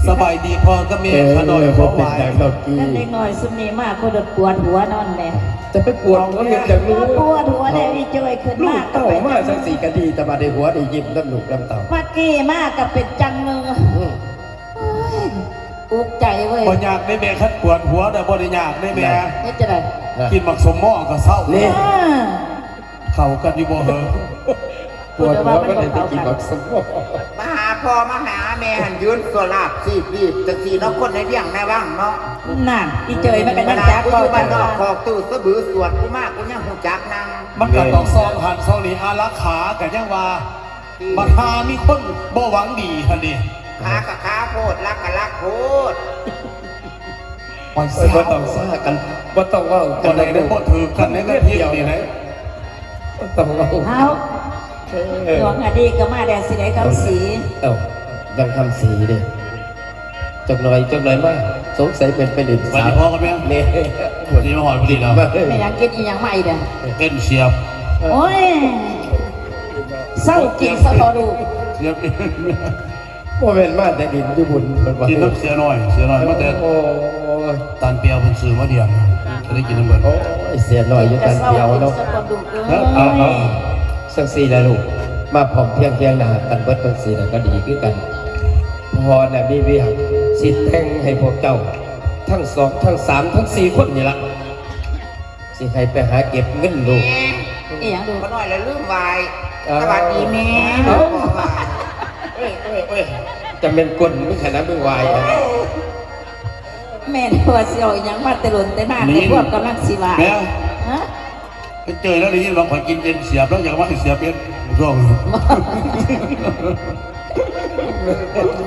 สบายดีพอก็มีขนมขอเป็นอย่างดอกกี้นั่นเล็กหน่อยสุดนี้มากก็เดือดปวดหัวนอนเลยจะไปปวดหัวเห็นอย่างรู้ปวดหัวเลยพี่จ้อยขึ้น ลู มาก ก เต่ามาสักสี่กะดีแต่มาในหัวได้ยิ้มน้ำหนุกน้ำเต่ามากี้มากกับเป็นจังเลยอุกใจเว้ยบ่อยากได้แม่คัดปวดหัวแต่บ่ได้อยากได้แม่นี่จะได้กินหมักสมหม้อก็เศร้า นี่เข้ากันอยู่บ่เหรอปวดหัวก็เลยได้กินหมักสมหม้อมาหาพ่อมาหาแม่หันยืนตัวลาบรีบจะสีน้องคนในเรื่องแม่บ้างเนาะน่ะอีเจยมันกันยังจัก กูอยู่บ้านนอกคอกตู้สะบือสวนกูมากกูยังหูจักนั่งมันก็ต้องซองหันซองนี่อารักขากันยังว่าบัดหามีคนบ่หวังดีหั่นดิขากับขาโพดรักกับรักโพดปล่อยบ่ต้องซ่ากันบ่ต้องว่าบ่ได้บ่ถือกันในกระเทียมนี่นะต้องว่าเอาหลวงอดีก็มาแดดสีไหนคำสียังคำสีดิจักหน่อยมากสงสัยเป็นไปเล่นสาวพ่อกันไหมเนี่ยวันนี้มาหอยพอดีแล้วไม่ยังกินอีกอย่างใหม่เด้อเต้นเสียบโอ้ยเศร้ากินสตอดูเสียบว่าเป็นมาแต่ดินญี่ปุ่นกินน้ำเสียหน่อยมาแต่ตานเปียวเป็นสื่อมาเดียวจะได้กินน้ำเบิร์ดโอ้ยเสียหน่อยอยู่ตานเปียวเนาะเอาสักสี่แล้วลูกมาพร้อมเพียงหนากันเบิดกันสี่แล้วก็ดีขึ้นกันพอเนี่ยมีวิหารสิทธิ์แท่งให้พวกเจ้าทั้งสองทั้งสามทั้งสี่คนนี่ละสิให้ไปหาเก็บเงินลูกอีหยังดูมาหน่อยแล้วลืมวายสวัสดีแม่จะเป็นกลไม่ขนาดไม่วายแม่ตัวเสียวยังมาเตลุนแต่หน้าแต่พวกกำลังสีวายฮะไปเจอแล้วนี่ลองขอกินเย็นเสียบแล้วอยากว่าเสียบเป็นร่วง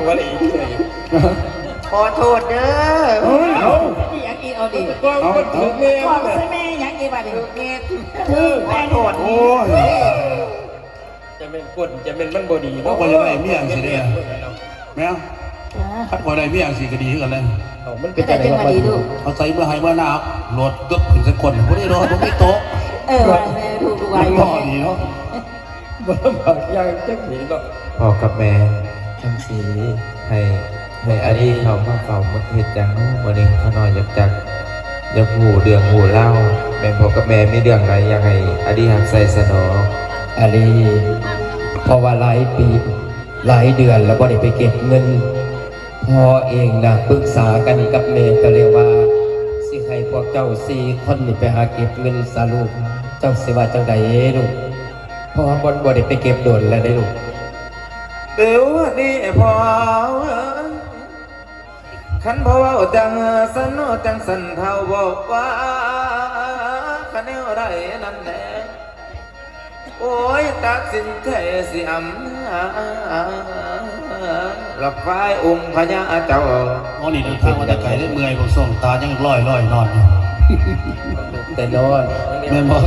วันนี้ขอโทษเด้อยังกินเอาดิเอาถึงแม่ก่อนใช่แม่ยังกินไปดิเงี้ยคือแม่โทษโอ้ยจะเป็นกลจะเป็นมันบดีเพราะว่าจะได้เมี่ยงสิเนี่ยแม่คัดว่าได้เมี่ยงสิก็ดีขึ้นกันเลยมันเป็นอะไรมาดีลูกเอาใส่เมื่อให้เมื่อหน้าโหลดกึ๊บขึ้นสักคนพวกนี้รอพวกนี้โต๊ะแม่ถูกไว้พ่อดีเนาะบ้าบางอย่างจะหนีก็พ่อกับแม่ทำสีให้อดีเขามาเฝ้ามาเหตุจังวันนี้เขาน้อยอยากหูเดืองหูเล่าแม่พ่อกับแม่มีเรื่องอะไรยังไงอดีหักใส่สนออดีเพราะว่าหลายปีหลายเดือนแล้วก็ได้ไปเก็บเงินพ่อเองนะปรึกษากันกับแม่ก็เรียกว่าสิให้พวกเจ้าสี่คนนี่ไปหาเก็บเงินสาลูกเจ้าสิว่าจังใดลูกพ่อบนบ่ได้ไปเก็บโดนแล้วได้ลูกเดี๋ยวนี้พ่อขันพ่อจังสันจังสันเท่าบอกว่าขันแนวไรนั่นแหละโอ้ยตัดสินใจสิอำหลับไฟองค์พญาเจ้าอ๋อนี่เดินทางมาแต่ไกลได้เมื่อยผมส่งตายังลอยนอนแต่นอนแม่บอก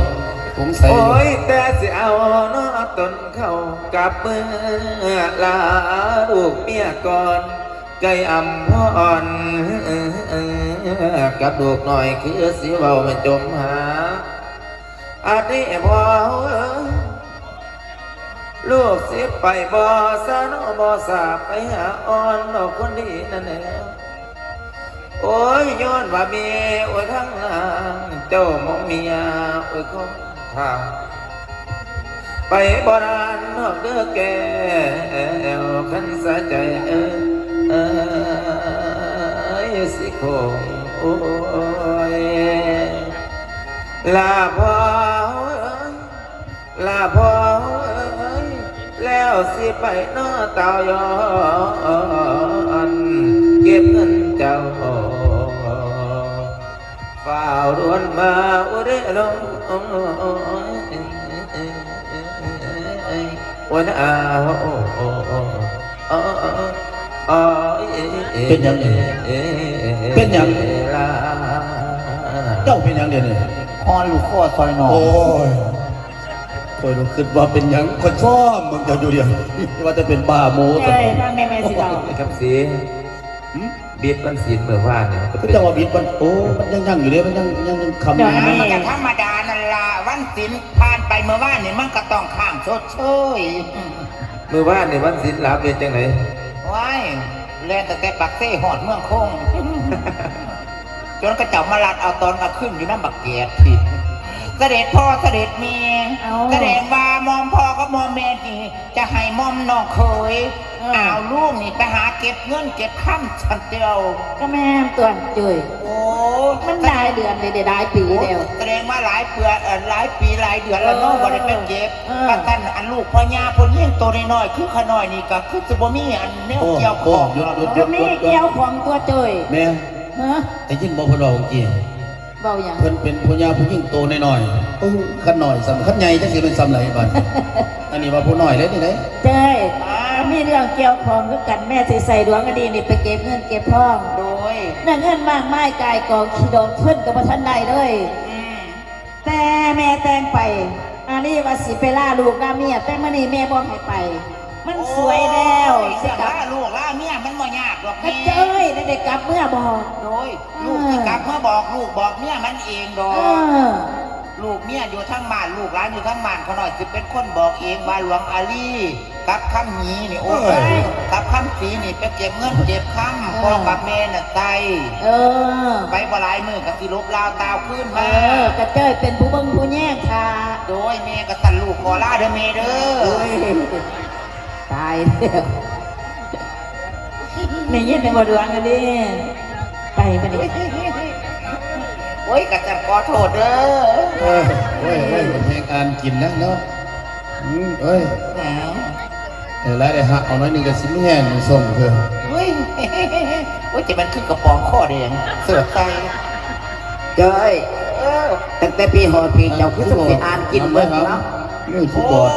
ผมใส่โอ้ยแต่สิเอาเนาะตนเข้ากับเมื่อลาลูกเมียก่อนใจอ่ำพ่อนกับลูกหน่อยคือสิเบาไม่จมหาอันนี้พอลูกสิไปบ่สานบ่สาไปหาอ่อนดอกคนดีนั่นแหละโอ้ยย้อนว่าเมียโอ้ยทั้งนางเจ้ามองเมียโอ้ยของทางไปบ่นานนอกเด้อแก้วขันสะใจสิคงโอ้ยลาพ่อแล้วสิไปนอเต่าย้อนเก็บเงินเจ้าฝ่าวรวนมาอุเรลงวันเป็นยังเจ้าเป็นยังเดี๋ยวนี้พอลูกข้อซอยหนอโอ้ยคอยรู้คิดว่าเป็นยังคนชอบมึงจะอยู่เดียวว่าจะเป็นบ้าโม้ใช่ฟังแม่สิเราครับสิบีดมันศีลเมื่อวานเนี่ยก็จะว่าบีดมันโอ้มันยังอยู่เลยมันยังคำนี้มันก็ธรรมดานั่นล่ะวันศีลผ่านไปเมื่อวานนี่มันก็ต้องข้ามชดเชยเมื่อวานนี่วันศีลลาเป็นจังไหนว้าย แล่นแต่ปักเซ่หอดเมืองคง จนกระเจ้ามาลัดเอาตอนกลางคืนอยู่น้ำบักเกียดผิดเสด็จพ่อเสด็จเมียแสดงว่ามอมพ่อกับมอมแม่นี่จะให้มอมน้องเคยเอาลูกนี่ไปหาเก็บเงินเก็บข้ามฉันเดียว ก็แม่ตัวจุย โอ้ มันได้เดือนเลยได้ปีเดียว แสดงว่าหลายเปลือกหลายปีหลายเดือนแล้วน้องบ่ได้ไปเก็บ เออ ป้าท่านอันลูกพ่อย่าพ่อเลี้ยงตัวน้อยๆคือขน้อยนี่ก็คือจะบ่มีอันแนวเกี่ยวของ หยุด ก็มีเกี่ยวของตัวจุย แม่ ฮะ แต่ยินบอกเพิ่นว่าของกี้ เบาอย่าง เพิ่นเป็นผู้ยาผู้ยิ่งโตน้อยๆโอ้ขันหน่อยสำคัญใหญ่จังสิเป็นสำไรบัด อันนี้ว่าผู้น้อยเลยนี่เด้ เจ้ยมีเรื่องเกี่ยวของคือกันแม่สิใส่ดวงอดีนี่ไปเก็บเงินเก็บทอง โดย น่ะเงินมากมายกายกองขี้ดอกขึ้นกับบ่ทันได้เลย แต่แม่แต่งไปอันนี้ว่าสิไปล่าลูกล่าเมียแต่มื้อนี้แม่บ่ให้ไป มันสวยแล้ว สิ สิ ก ก ลั ลั บบ ลูกล่าเมียมันบ่ยากหรอก กระ แม่ เจ้ยได้กลับเมื่อบ่ โดยลูกสิกลับเมื่อบอกลูกบอกเมียมันเองดอ เอก อ ลูกเมียอยู่ทั้งบ้านลูกหลานอยู่ทั้งบ้านเขาหน่อยสิเป็นคนบอกเองว่าหลวงอาลีกับคำหีนี่โอ้ยกับคำสีนี่ไปเก็บเงินเก็บคำพ่อกับแม่น่ะใจ เออ ไปบ่หลายมือกับสิลบลาวตาวขึ้น เอ มา อกระเจ้ยเป็นผู้เบิ่งผู้แย่งค่ะ โดยแม่ก็สั่นลูกขอลาเด้อแม่เด้อ โอ้ยตายแล้วในยินในบ่ดวงอันนี้ไปบัดนี้ โอ้ยกระจับขอโทษเด้อ เอ้ยมันแหงอ่านกินนะเนาะเอ้ย แหม เดี๋ยวแล้วได้หักเอาน้อยหนึงก็สิมีแห้งส่งเพิ่น เฮ้ยโอ้ยแต่มันคือกระป๋องข้อแดงเสือกใจ เจ้ย เออ ตั้งแต่ปีหอปีเจ้าคือต้องไปอ่านกินเบิ่งเนาะ นี่ผู้ โอ้ บอด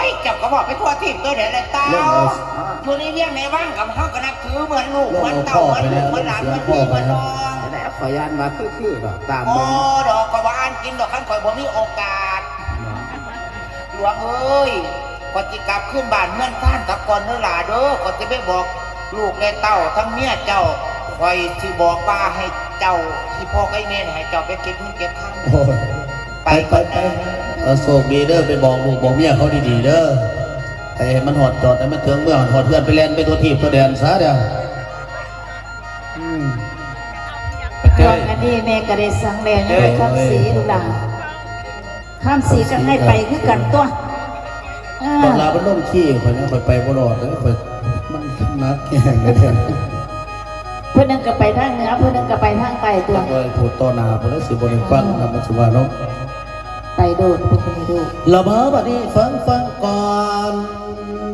ยจับกระบอกไปทั่วทีมตัวเดี๋ยวเลยเต้า เรื่องเอา ตัวนี้เรียกในว่างกับเขาก็นับถือเหมือนลูกเหมือนเต่าเหมือนลูกเหมือนหลานเหมือนพี่เหมือนน้อง แต่ขอยานมาคือๆดอกตาม โอ้ เบิ่ง ดอกกว่าอ่านกินดอกขั้นข่อยบ่มีโอกาส หลวงเอ้ยก่อนจะกลับขึ้นบ้านเมืองท่านตะกอนเนื้อหลาเด้อก่อนจะไปบอกลูกและเต้าทั้งเมียเจ้าคอยที่บอกว่าให้เจ้าที่พ่อไอ้แม่ให้เจ้าไปเก็บเงินเก็บข้าง โอ้ยไปโชคดีเด้อไปบอกลูกบอกเมียเขาดีๆเด้อให้มันหอดจอดให้มันถึงเมื่อหอดเพื่อนไปแล่นไปตัวทีบตัวแดนซะเด้อ ดวงอันนี้แม่ก็ได้สั่งแล้วยังไปข้ามสีลูกหลานข้ามสีก็ให้ไปคือกันตัวเออ ตอนลาเป็นล่มขี้ข่อยเนี่ยข่อยไปบ่รอดเลยข่อยมันนักแข่งเลยแท้ เพื่อนนึงก็ไปทางเหนือเพื่อนนึงก็ไปทางใต้ตัว โดยผู้ต่อหน้าเพิ่นเลยสิบ่ได้ฟังนำมาสิว่าเนาะ ไปโดดเพื่อนคนนี้ดู ละเมอบัดนี้ฟังก่อน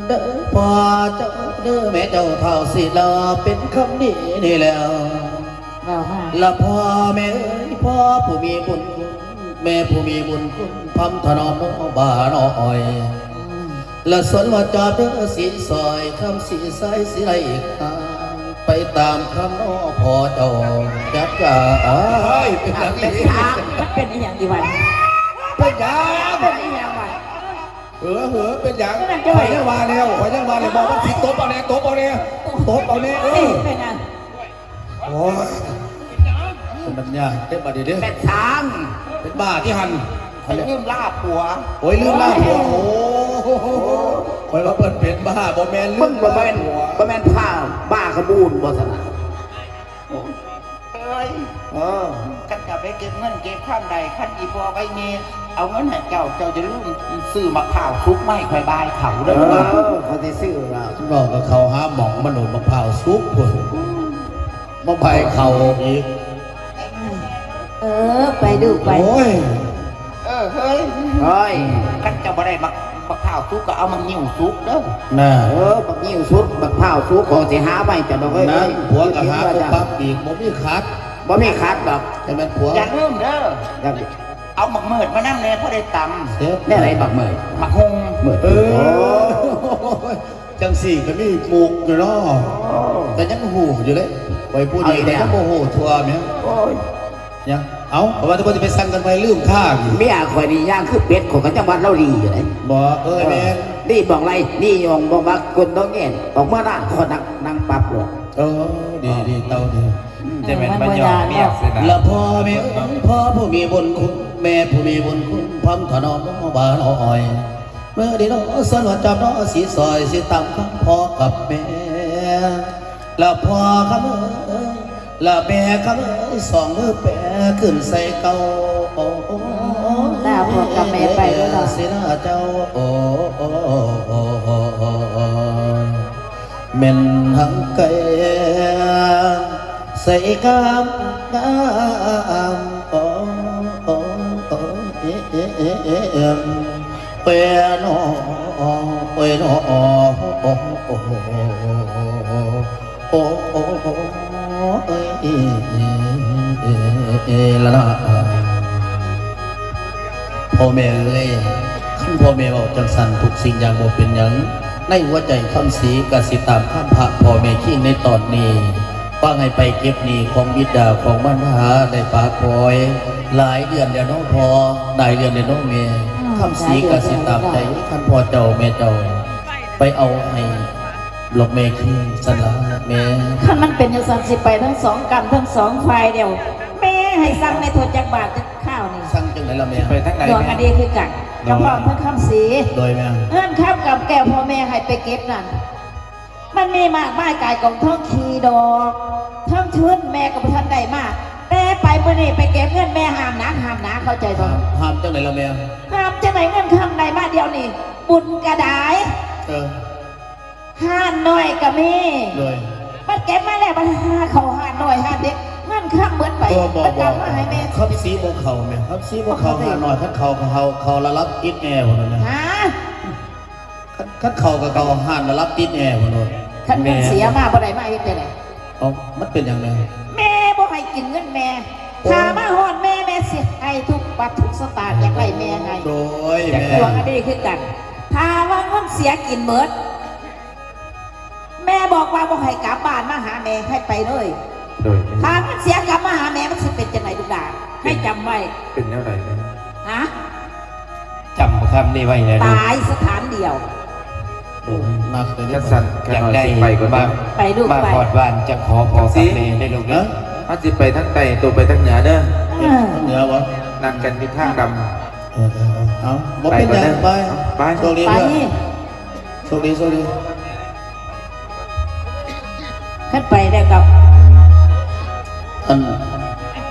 เด้อพ่อเจ้าเด้อแม่เจ้าเท่าสิลาเป็นคำนี้นี่แล้ว เรามา ละพ่อแม่เอ้ยพ่อผู้มีบุญคุณแม่ผู้มีบุญคุณพำถนอมน้องบาน้อยละสนว่าจอบเด้อสีซอยคำสีใสสีไรอีกทางไปตามคำน้อพ่อเจ้าจัดจ่าอ้ายเป็นนักเลง มันเป็นอีหยังดีวัน เป็นหยัง เป็นอีหยังวัน เป็นหยัง เป็นหยัง ข่อยยังมาแล้วข่อยยังมาแล้วบอกว่าสิตบเอาแน่ตบเอาแน่ตบเอาแน่เอ้ย เออ เป็นหยัง โอ้ยเป็นปัญญาเด็ดบาดเด้อ เป็นช้าง เป็นบ้าที่หัน ไปลืมล่าผัว โอ้ยลืมล่าหัวโอ้โหข่อยว่าเปิดเป็นบ้าบ่แม่นลื มึง ม บ่ ล่า แม่น หัว บ่แม่นผ้าบ้าขบูนบ่สนะ เอ้ย เออ กันจะไปเก็บเงินเก็บข้ามใดขั้นอีพ่อไอ้เมียเอาเงินให้เจ้าจะลืมซื้อมะพร้าวซุกไม่ค่อยบายเขา เอ เด้อ อเขาสิซื้อแล้ว เราก็เข้าหาหม่องมันโดนมะพร้าวซุกพุ่นมะไผ่เข่าอีก เออไปดูไป โอ้ย เฮ้ย เฮ้ย กันจะบ่ได้มะพร้าวซุกก็เอามาหิ้วซุกเด้อ น่ะ บักยิ้วสุดบักเผาสุกของสิหาไว้จะดอกเอ้ย นั่นผัวก็หา คิด ปุ๊บ ว่า ปั๊บอีกบ่มีคัด บ่มีคัดดอก แต่แม่นผัว อย่าลืมเด้อ อย่าง เอาหมักเมิดมานั่งเลยพอได้ต เฮ็ด ได้ไรบักเมย ำหมักฮง เมย เออจังสี่ก็มีหมูกอยู่เนาะแต่ยังหูอยู่เลยไปพูดอีกแต่ยังโมโหทัวร์เนี่ย โอ้ย ยังเอาเพราะว่าทุกคนจะไปสั่งกันไปลืมข้างอีก เมียข่อยนี่ย่างคือเป็ดของกันจังหวัดเราดีอยู่เลย บอกแม่น นี่บอกไรนี่ยองบอกว่าคนต้องเงี้ยออกมาหน้าขอนั่งปรับหรอก เออดีเต้าดี จะเป็นมันยอมเมียสิ ละพ่อแม่พ่อผู้มีบุญคุณแม่ผู้มีบุญคุณพร้อมถนอมน้องบาน้อยเมื่อดีน้องสนวัจับน้องสีซอยสีตำคำพ่อกับแม่ แล้วพอคำเอ้ยแล้วแม่คำเอ้ยสองมือแปะขึ้นใส่เก่าโอ้โอ้ ลาพ่อกับแม่ไปแล้วล่ะ สินะเจ้าโอ้โอ้โอ้โอ้โอ้โอ้เม่นหังไก่ใส่กามกามโอ้โอ้โอ้เอ๊ะเอ๊ะเอ๊ะเอ๊ะเปนอเปนอโอ้โอ้โอ้โอ้โอ้เอ้ยเอ๊ะละนะพ่อแม่เอ้ยขั้นพ่อแม่บอกจังสันทุกสิ่งอย่างบ่เป็นหยังในหัวใจคำสีกสิตามข้ามพระพ่อแม่ขี้ในตอนนี้ว่าให้ไปเก็บหนี้ของบิดาของมารดาได้ปากปล่อย หลายเดือนเดี๋ยวน้องพอได้เดือนเดี๋ยวน้องเมย์คำสีกสิตามใจขั้นพ่อเจ้าแม่เจ้าไปเอาให้หลบเมย์ขี้สลาแม่ ถ้ามันเป็นอย่างสันสิไปทั้งสองกันทั้งสองฝ่ายเดียวแม่ให้สั่งในถั่วจักบาทจักข้าวนี่ สั่งจังไหนละแม่ ไปทั้งไหน ดวงอันดีคือกันกระเพาะทั้งคำสี โดยแม่ เงื่อนข้ามกับแก้วพ่อแม่ให้ไปเก็บนั่นมันมีมากมายกายกองท่องขีดอกท่องชื้นแม่กับท่านใดมากแต่ไปเมื่อนี่ไปเก็บเงินแม่ห้ามนะเข้าใจบ่ ห้ามจังไหนละแม่ ห้ามจะไหนเงินข้ามใดมาเดียวนี่บุญกระดาย ห้าหน่อยก็มี โดย มันเก็บมาแล้วมันห้าเขาห้าหน่อยห้าเด็กเงินข้ามเหมือนไป บอ มัน บ ก อ ลั ก บมาให้แม่ ขับสีบนเขาแม่ขับสีบนเขาหาหน่อยขัดเขาละรับติดแอร์คนนั้นนะ ฮะ ขัดเขากับเขาห่านละรับติดแอร์คนนั้น ขันเงินเสียมาบ่ได้มาเฮ็ดจังได๋ เอามันเป็นยังไง แม่บ่ให้กินเงินแม่ถ้ามาฮอดแม่สิให้ทุกบาททุกสตางค์อยากได้แม่ไง โดย จาก แม่ ตัวก็ดีคือกัน ถ้าว่าเงินเสียกินเบิดแม่บอกว่าบ่ให้กลับบ้านมาหาแม่ให้ไปเลย โดย ถ้าเงินเสียกลับมาหาแม่มันสิเป็นจังไดลูกดาให้จำไว้ เป็นแนวไหนไหม ฮะ จำคำนี้ไว้นะลูก ตายสถานเดียว โอ้ย นักเลย แค่ นี่ สั่นแค่ อยาก น้อย ได้ สิไปก่อน มา นะ ไปลูก มา ไป กอดบ้านจะขอพอกับแม่ได้ลูก เน นะ อะ ถ้าสิไปทั้งไตตัวไปทั้งเหนือเด้อ เหนือวะ นัดกันมีทางด เอาบอกเป็นยังไป ไป โชคดี ไป เพื่อนโชคดีโชคดี ขึ้นไปได้กับ อัน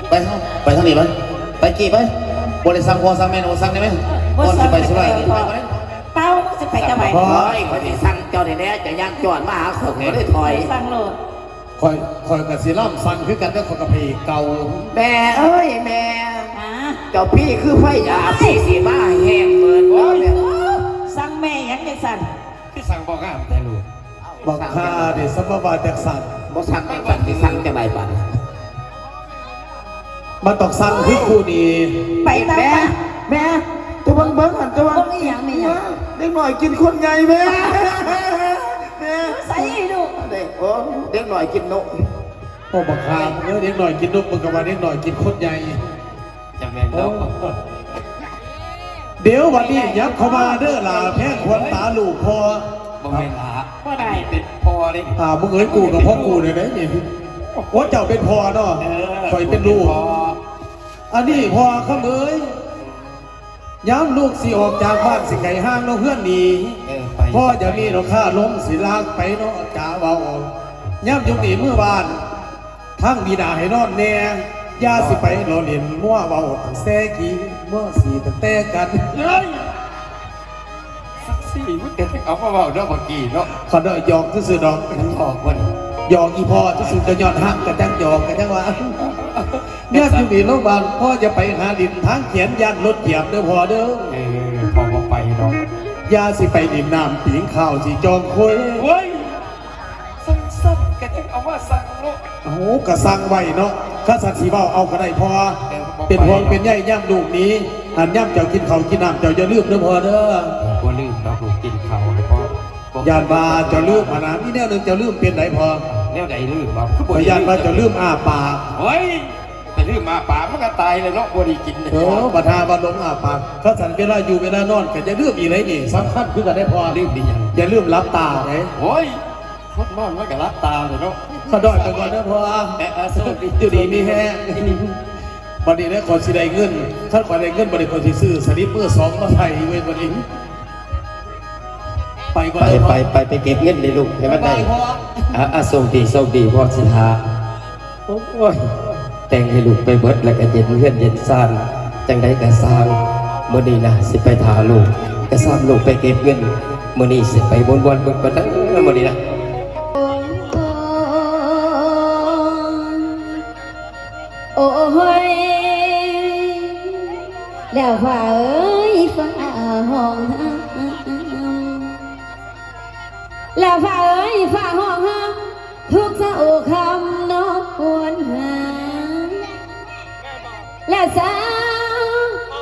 ไปเฮาไปทางนี้ไปไปกี่ไปบริสั่งพอสั่งเมนูสั่งได้ไหมก่อนสิไปสิไปไปก่อน เป้าจะไปกับไหน พอ เขาจะสั่งเจ้าแน่ๆจะย่างจอดมาหาเขาก็ได้ถอย สั่งโลด คอยกับสีล่ำสั่งคือกันก็คนกับพีเก่า แม่เอ้ยแม่ ฮะ เจ้าพี่คือไฟยาพี่สีมาแห้งเหมือนว่าเนี่ย สั่งแม่ยังไม่สั่น ที่สั่งบอกงามแต่ลูก บอกข้าเดี๋ยวสมบัติจากสัตว์ บ่สั่งจังสั่งที่สั่งจะใบบัน มาตอกสั่งที่คู่นี้ ไปตาม แม่ มา แม่ตัวเบิ้งหันตัว พวกนี้ยังไม่ยัง เด็กหน่อยกินคนใหญ่แม่แม่ ใส่ลูก เด็กโอ้เด็กหน่อยกินนก พ่อบอกข้าเด็กหน่อยกินนกมึงกับว่าเด็กหน่อยกินคนใหญ่ จะแม่นเนาะ เดี๋ยววันนี้ยับเข้ามาเด้อล่ะแพ้ขวัญตาลูกพอ บ่แม่นหลา บ่ได้ เป็นพ่อเลย มึงเอ้ยกูกับพ่อกูเลยนะนี่ว่าเจ้าเป็นพ่อเนาะคอยเป็นลูก พ่อ อันนี้พ่อข้าเอ้ยย้ำลูกสิออกจากบ้านสิไก่ห้างเนาะเพื่อนหนี ไป พ่อจะมีเราค่าล้มสิลากไปเนาะจ่าเบาย้ำยกหนีเมื่อวานทั้งบิดาให้นอนแน่ยาสิไปเราเล่นมั่วเบาตั้งแซ่กีมั่วสีตั้งแต่กันเฮ้ย สักสี่มันเด็กเอามาเบาเนาะเมื่อกี้เนาะ ขอเดยหยอกที่สุดดอก มันออกวัน หยอกอีพ่อที่สุดจะยอดหักกันจังหยอกกันจังว่าเนี่ยอยู่นี่โรงพยาบาลพ่อจะไปหาดินทางเขียนยันรถเหยียบเด้อพ่อเด้อ พอบ่ไปเนาะ ยาสิไปดินน้ำปิงข้าวสิจองคุย เฮ้ยสั้นๆก็ยังเอามาสั่งเนาะ โอ้โหกระสังไว้เนาะข้าสัตว์สีเบาเอาก็ได้พอเป็นห่วงเป็นใยย่ำลูกนี้อันย่ำเจ้ากินข้าวกินน้ำเจ้าอย่าลืมเด้อพ่อเด้อ บ่ลืมเนาะลูกกินข้าวแล้วก็ ยานบาเจ้าลืมมานะนี่แนวหนึ่งเจ้าลืมเป็นไหนพอ แนวใดลืมบ่คือบ่ พยานบาเจ้าลืมอาปาก เฮ้ยไปลืมมาป่ามันก็ตายเลยเนาะบ่ได้กินเลย บัทาบาลงอาปากข้าสันเวลาอยู่เวลานอนก็จะลืมอีไรนี่สำคัญคือกันได้พอ ลืมดีหยัง อย่าลืมรับตาไหน โอ้ยคนนอนมันก็รับตาเลยเนาะ ขอดอยไปก่อนนะพ่อ สวัสดี อยู่ดีมีแฮงวันนี้ได้ขอสิได้เงินท่านขอได้เงินบริขอสิซื้อสลิปเปอร์2มาไทยเว้นวันนี้ ก่อน ไป เลย ไปเก็บเงินเลยลูกให้มันได้ ไปพ่อ โชคดีพ่อสิทาโอ้ยแต่งให้ลูกไปเบิดแล้วก็เย็นเฮือนเย็นซ่านจังได้ก็สร้างมื้อนี้นะสิไปทาลูกก็สร้างลูกไปเก็บเงินมื้อนี้สิไปบนเบิ่งก่อนนะมื้อนี้นะ โอ้ยแล้วฟ้าเอ้ยฟ้าห้องแล้วฟ้าเอ้ยฟ้าห้องทุกเช้าคำนกควนหาและสาว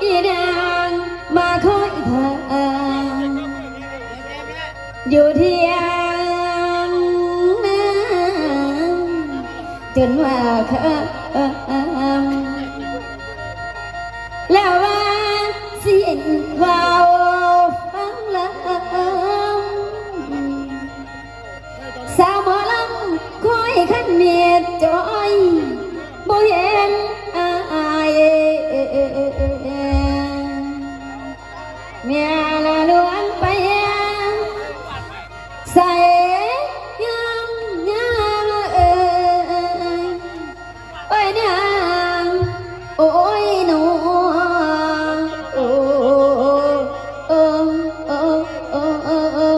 อีนางมาคอยทางอยู่เที่ยงนาจนว่าแล้วว่าสิ้นวาวฟังลำสาวหมอลำคอยขันเมียจอยบ่เห็นอายเมียละล้วนไปใส่ยังเอ้ยนางโอ้ยหนูโอ้โอ้โอ้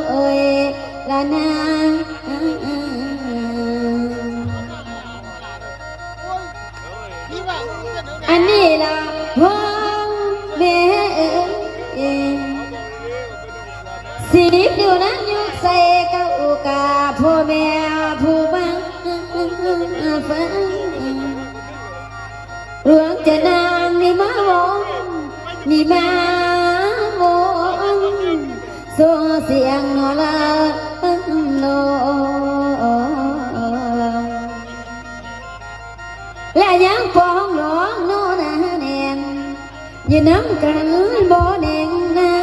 โอ้ยละนางอันนี้ล่ะพ่อแม่สิริบอยู่นั้นยุกใส่เก้ากาพ่อแม่ผู้บังฟังหลวงจะนางนี่มาวงนี่มาวงโซ่เสียงนอละโลและยังปองร้องโนนาแนนยืนน้ำกันบ่แดงนา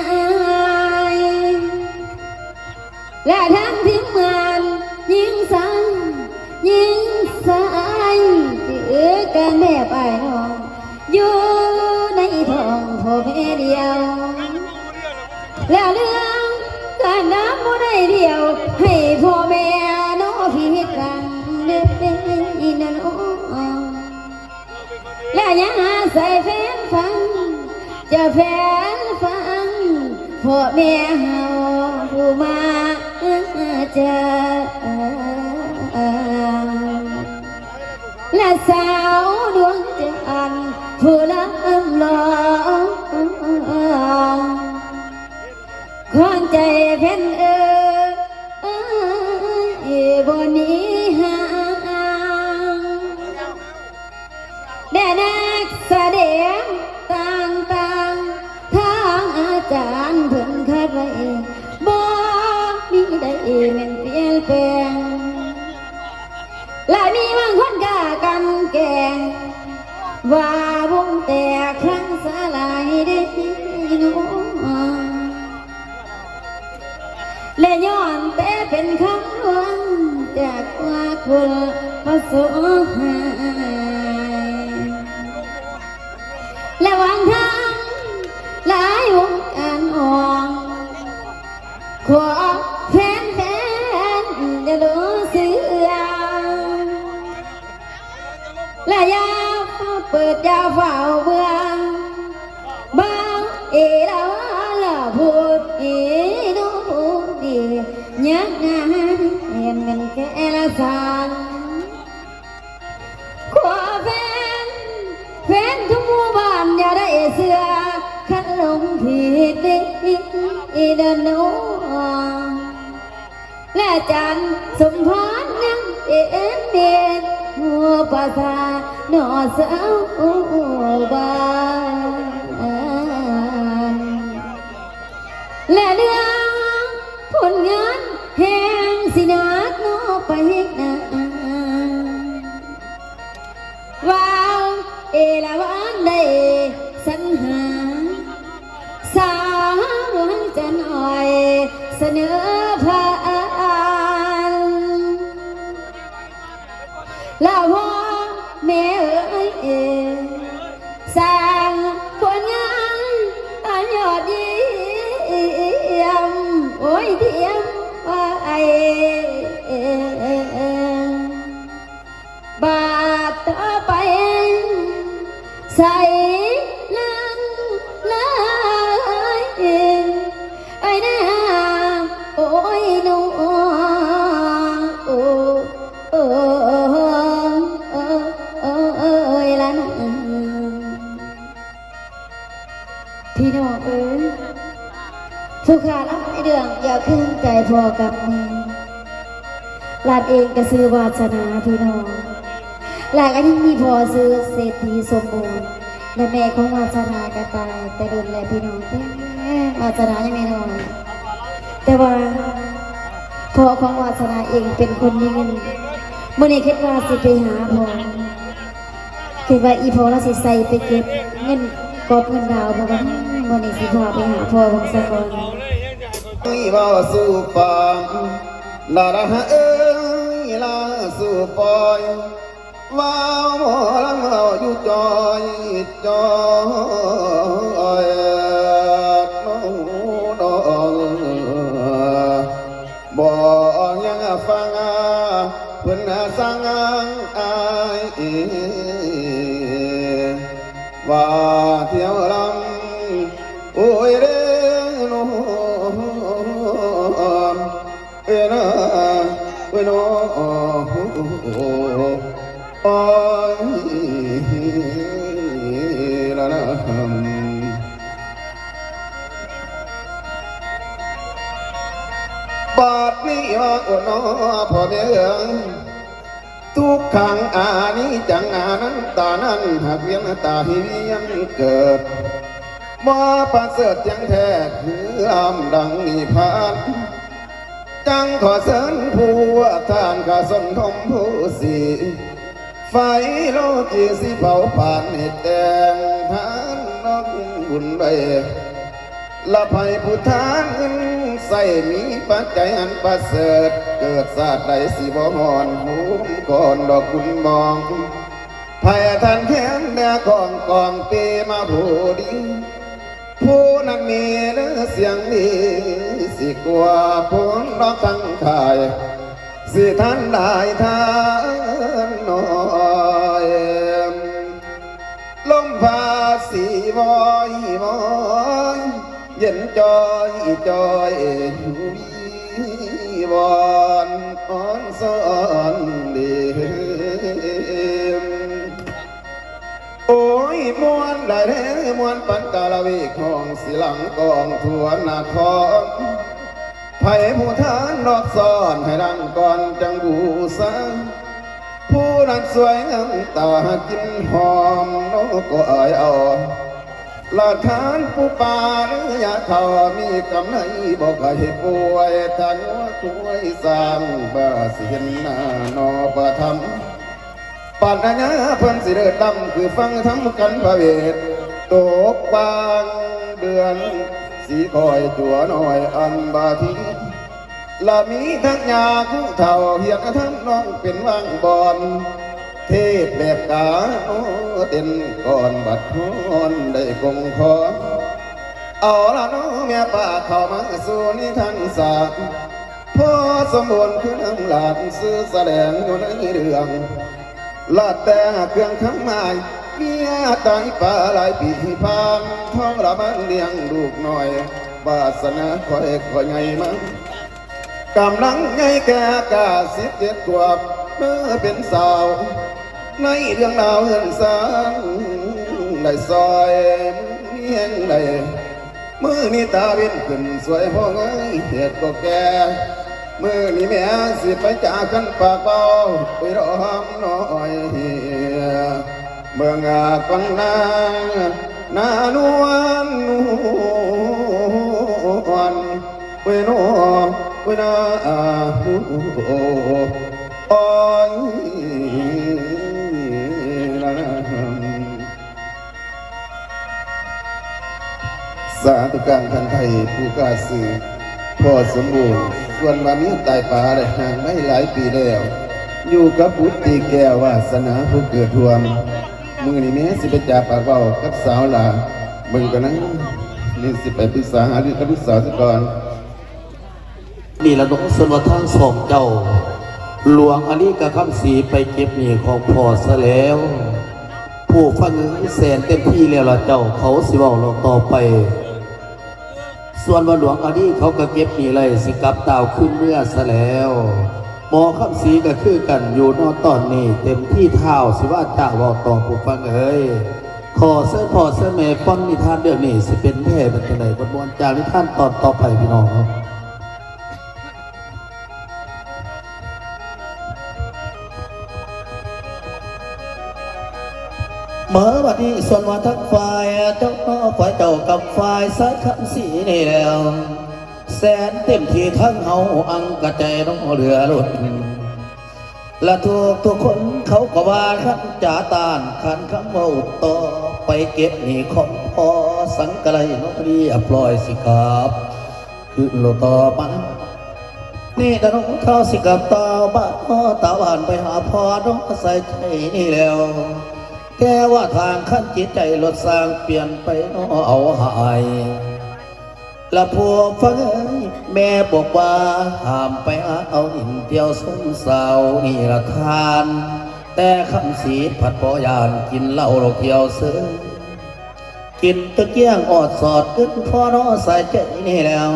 ยและทั้งทีมงานยิงสังยิงสายจือกันแม่ไปน้องอยู่ในท้องพ่อแม่เดียวแล้วเรื่องการน้ำบ่ได้เดียวให้พ่อแม่น้องพิจกันเด้อนั่นโอ้และยังหาใส่แฟนฟังจะแฟนฟังพ่อแม่เฮาผู้มาเจอและสาวดวงจันทร์ผู้ลำลองความใจเพ่นบนนี้ห่างแด่นักแสดงต่างทางอาจารย์เพิ่นคาดไว้บ่มีได้แม่นเปลี่ยนแปลงและมีบางคนกล้ากันแกงว่าวงแตกครั้งสลายได้น้องและย้อนแต่เป็นคำลวงจากว่าคนประสบหายและวางทางหลายวงการอ่อนขอแฟนจะรู้เสื่อและยาเปิดยาเฝ้าเบื้องบ้างละพูดดูพูดดียักงานเห็นเป็นแค่ละสันขอแฟนทุกหมู่บ้านอย่าได้เสือขันลงผิดเดินโน้และจันสมพรยังเด่นหัวภาษาหนอสาวบ้านและเรื่องผลงานแห่งสินักโนไปนาว้าวละวันได้สัญหาสาวหลวงจะหน่อยเสนอผ่านแล้วพ่อแม่เอ๋ยสร้างผลงานอันยอดเยี่ยมโอ้ยเทียม ต่อไปใส่ลังลายไอ้นาโอ้ยน้องโอ้โอ้โอ้ยละน้องพี่น้องเอ้ยผู้ขารับไอเดืองอย่าขึ้นใจพอกับแม่หลานเองก็ซื้อวาสนาพี่น้องหลานก็ยังมีพอซื้อเศรษฐีสมบูรณ์และแม่ของวาสนาก็ตายแต่โดนแลพี่น้องแต่วาสนายังไม่นอนแต่ว่าพ่อของวาสนาเองเป็นคนมีเงินเมื่อนี้คิดว่าสิไปหาพ่อคิดว่าอีพ่อเราสิใส่ไปเก็บเงินกอบเงินดาวเพราะว่าวันนี้สิพาไปหาพ่อของสะกอน ไม่ว่าสู่ปามลาละเอ้ยลาสู่ปอยว่าหมอลำเราอยู่จอยจอยน้องน้องบอกยังฟังเพิ่นสั่งอายว่าเที่ยวลำโอ้ยเด้น้องเอ้ยนะเอ้ยน้องโอ้ยละนะบาดนี้ว่าโอ้น้อพ่อแม่เอ๋ยทุกขังอานี้จังอานั้นตานั้นหากเวียนตาหิเวียนเกิดบ่ประเสริฐยังแท้คือลำดังนิพพานจังขอเสริญผู้ท่านข้าสนทมผู้สีไฟโลกีสิเผาผ่านเหตุแดงทานน้องบุญใบละภัยผู้ทานใส่มีปัจจัยอันประเสริฐเกิดศาสตร์ใดสิบ่หอนหูมก่อนดอกคุณมองภัยท่านแค้นแด่กองเปมาผู้ดีผู้นั้นมีเนื้อเสียงดีสิกว่าพ้นดอกทั้งขายสิท่านได้ทานน้อยลมพาสีวอยมอยเย็นจอยจอยวอนอ่อนสอนดีโอ้ยมวนได้แท้มวนปันกาลวิของสิหลังกองทวนนาครไผ่ผู้ทานรอบซ้อนให้ดังก่อนจังบูสาผู้นั้นสวยงามตากินหอมโนก็เอ่ยเอาลาทานผู้ป่าหรือยาเขามีกำไรบอกให้ป่วยทางหัวคุยสร้างบาสิเห็นหน้านอประทำปัญญาเพิ่นสิเดินดำคือฟังทำกันพระเวทตกบางเดือนสีคอยจัวหน่อยอันบาทีละมีทั้งยาคู่เท่าเฮียนทั้งน้องเป็นว่างบอนเทศแบบกาโนเต้นก่อนบัดพรได้คงคอเอาละน้องแม่ป้าเข้ามาสู่นิทานศาสตร์พ่อสมบูรณ์คือน้ำหลานซื้อแสดงอยู่ในเรื่องลาดแต่เครื่องทั้งไม้เมียตายป่าหลายปีผ่านท้องระบันเลี้ยงลูกหน่อยบาสนาคอยไงมั้งกำลังไงแก่กา17 ขวบเมื่อเป็นสาวในเรื่องราวเฮือนสานได้ซอยเมียงได้มือนี้ตาเว้นขึ้นสวยพ่อเอ้ยเหตุก็แก่มือนี้แม่สิไปจากกันปากเบาไปรอหำน้อยเมื่องาฟังนานวลนวลไปโนไปนาโอ้ยสาธุการทันไทยผู้กล้าสื่อพ่อสมบูรณ์ส่วนมามีตายป่าได้ห่างไม่หลายปีแล้วอยู่กับบุตรตีแก้ววาสนาผู้เกิดรวมมือนี่แม่สิไปจ่าปากเบากับสาวหลาเบิ่งกันนะนี่สิไปปรึกษาหารือกับลูกสาวซะก่อนนี่ละน้องสนว่าทางสองเจ้า หลวงอันนี้กับคำสีไปเก็บหนี้ของพ่อซะแล้ว ผู้ฟังแสนเต็มที่แล้วล่ะเจ้าเขาสิบอกเราต่อไป ส่วนว่าหลวงอันนี้เขาก็เก็บหนี้เลยสิกลับดาวขึ้นเมื่อซะแล้วหมอคำสีก็คือกันอยู่นอนตอนนี้เต็มที่เท้าสิว่าจ่าบอกต่อผู้ฟังเอ้ยขอเส้นพ่อเส้นแม่ฟังนิทานเรื่องนี้สิเป็นแม่เป็นจังไดบทบนจากนิทานตอนต่อไปพี่น้องครับเมื่อวันนี้ส่วนว่าทั้งฝ่ายเจ้าฝ่ายเจ้ากับฝ่ายสายคำสีนี่แล้วแสนเต็มที่ทั้งเฮาอังกระใจน้องเรือรถและทุกคนเขาก็ว่าขันจ่าตานขันคำว่าต่อไปเก็บหนี้ของพอสังกะไรน้องเรียบร้อยสิครับคือโลต่อมานี่แต่น้องเท้าสิกับตาบ้านพ่อตาหวานไปหาพ่อน้องใส่ใจนี่แล้วแกว่าทางขั้นจิตใจลดสร้างเปลี่ยนไปน้อเอาหายและพวกฟังแม่บอกว่าห้ามไปเอาหินเที่ยวสมสาวนี่ละทานแต่คำสีผัดปอยานกินเหล้าเราเที่ยวซื้อกินตะเกียงอดสอดขึ้นพ่อน้อใส่ใจนี่แล้ว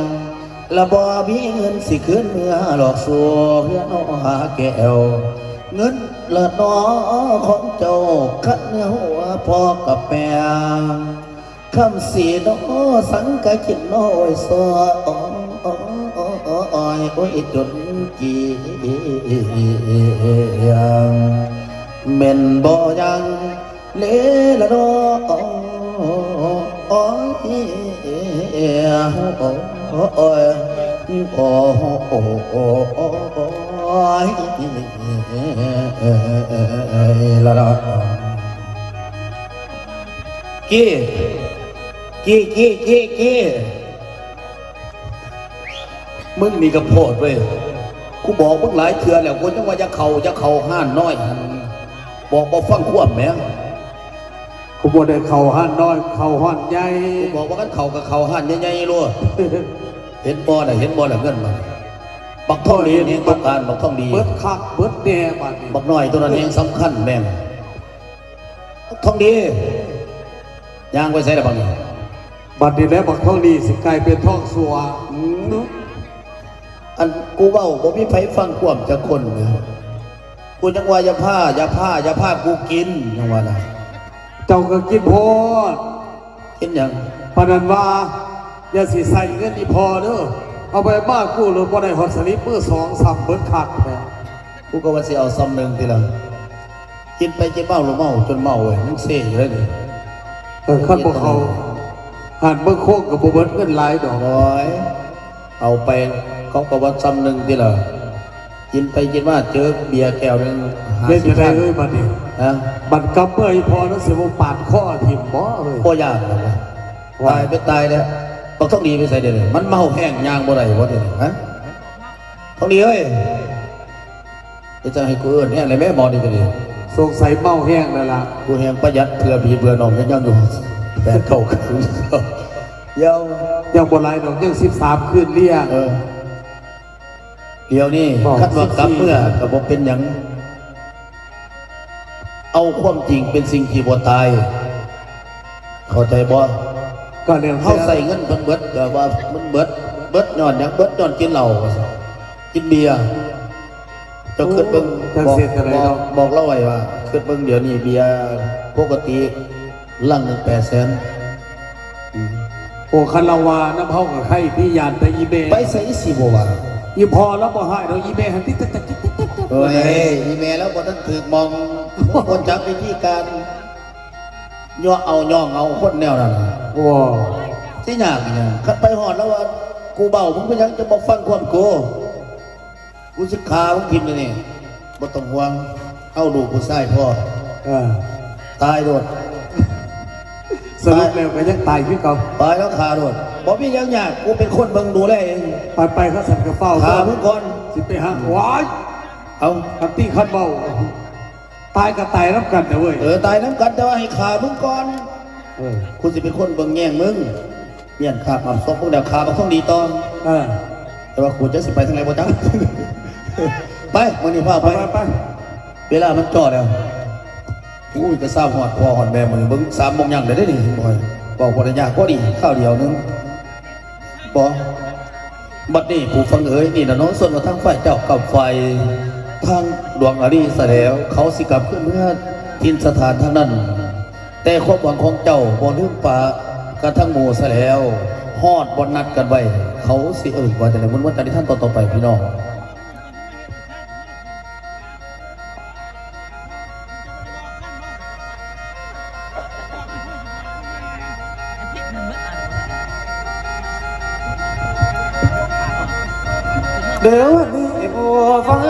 ละบ่มีเงินสิขึ้นเมื่อหลอกสัวเพื่อน้อหาแก้วเงินละน้อของเจ้าคัดเนื้อหัวพ่อกับแม่คำสีน้อสังกะกินน้อยสออ้อยโอ้ยจนจียังเม่นบ่ยังเลละน้ออ้อยโอ้ยละละกี้มึงนี่กระโพดเว้ยกูบอกมึงหลายเทื่อแล้วกูจังว่าจะเข่าห้านน้อยบอกฟังควบแม่กูบ่ได้เข่าห้านน้อยเข่าห้านใหญ่กูบอกว่ากันเข่ากับเข่าห้านใหญ่ๆรู้เห็นบ่น่ะเงินมาบักท่องดีนี่ต้องการบักท่องดีเบิดคักเบิดแน่บัดนี้บักน้อยตัวนั้นเองสำคัญแม่งท่องดีย่างไว้ใส่ละบักนี้บัดนี้แล้วบักท่องดีสิกลายเป็นท่องสัวอันกูเว้าบ่มีไผฟังความจากคนเลยกูจังว่าอย่าผ้ากูกินจังว่าน่ะเจ้าก็กินโพดกินหยังปานนั้นว่าอย่าสิใส่เงินนี่พอเด้อเอาไปบ้านกูเลยบ่ได้ฮอดสลิปมือ2-3เบิดขาดแท้กูก็ว่าสิเอาซ้ำนึงทีหลังกินไปกินเมาหรือเมาจนเมาเว้ยมึงเซ่อยู่เลยนี่คันบ่เขาหันเบิ่งโคกกับบ่เบิดเงินหลายดอกน้อยเอาไปเขาก็ว่าซ้ำนึงทีหลังกินไปกินมาเจอเบียร์แก้วนึงเล่นยังไงเอ้ยบัดนี้บัดกำเอ้ยพอแล้วสิบ่ปาดคอทิ่มบ่เอ้ยบ่ยากตายไปตายแล้วต้องดีไปใส่เดี๋ยวนี้มันเมาแห้งยางบ่ได้บ่เดี๋ยวนี้ฮะต้องดีเอ้ยจะให้กูเอิ้นแห้งเลยแม่มอนี่ก็ดีสงสัยเมาแห้งแล้วล่ะกูแห้งประหยัดเพื่อพี่เพื่อน้องยังอยู่แต่เข้าคืนยังบ่หลายดอกยัง13คืนเลี้ยเดี๋ยวนี้คัดว่ากลับเมื่อกับบ่เป็นหยังเอาความจริงเป็นสิ่งที่บ่ตายเข้าใจบ่ก็เรื่องเขาใส่เงินเบิดก็ว่ามันเบิดนอนอย่างเบิดนอนกินเหล้ากินเบียร์จะขึ้นเบิ่งบอกเล่าไว้ว่าขึ้นเบิ่งเดี๋ยวนี้เบียร์ปกติลังหนึ่ง800,000โอ้คันละวาน้ำเฮากับไข่พี่ยานแต่อีเบไปใส่สิบ่ว่าอีพอแล้วบ่ให้เราอีเบหันติ๊กเฮ้ยอีเมแล้วบ่ต้องถือมองคนจับวิธีการย่องเอาคนแนวนั้นว้าที่ยากเนี่ยคัดไปหอดแล้วว่ากูเบามึงไปยังจะบอกฟังความกูสิขามึงพิมพ์เลยนี่บ่ต้องห่วงเอาดูกูใส่พ่อตายโดดสรุปแล้วก็ยังตายพี่เขาตายแล้วขาโดดบอกพี่ยังยากกูเป็นคนเบิ่งดูแลเองไปเขาสั่งกระเป๋าขามึงก่อนสิไปหาว้ายเอาคันตี้คันเบาตายก็ตายน้ำกันนะเว้ยตายน้ำกันแต่ว่าให้ขามึงก่อนคุณสิเป็นคนเบิ่งแง่งมึงเปลี่ยนขาความซบพวกเดียวขาต้องดีตอนแต่ว่าคุณจะสิไปทางไหนบ่จัง ไปมื้อนี้พาไปเวลามันจ่อแล้วอุ้ยจะทราบหอดพ่อหอดแม่มื้อนี้เบิ่ง3 โมงยังได้นี่บ่อยบอกบ่ได้ยากพอดีข้าวเดียวนึงบ่บัดนี้ผู้ฟังเอ๋ยนี่นะน้องส่วนว่าทางฝ่ายเจ้ากับฝ่ายทางดวงอารีซะแล้วเขาสิกลับขึ้นเมื่อทินสถานทางนั้นแต่ความหวังของเจ้าบ่ลืมปากกันทั้งหมู่ซะแล้วฮอดบ่นัดกันไว้เขาสิว่าแต่ในวันจันทร์ที่ท่านต่อไปพี่น้องเดี๋ยววันนี้บัวฟัง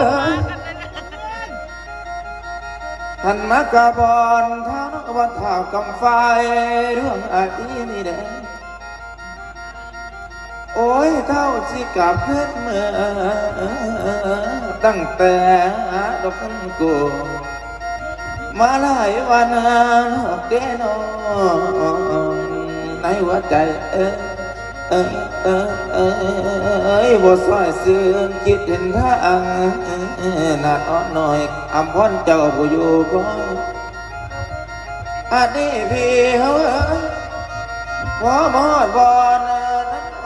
หันมากระบอนทางวัดท่ากำไฟเรื่องอาทีนี่แดงโอ้ยเท่าสิกลับขึ้นเมื่อตั้งแต่ดอกกันกูมาหลายวันเดนในหัวใจบ่ซอยซื่นคิดเห็นทางนาดอ่อนหน่อยอำพรเจ้าผู้อยู่ก็อันนี้พี่เฮาพอมอดบอน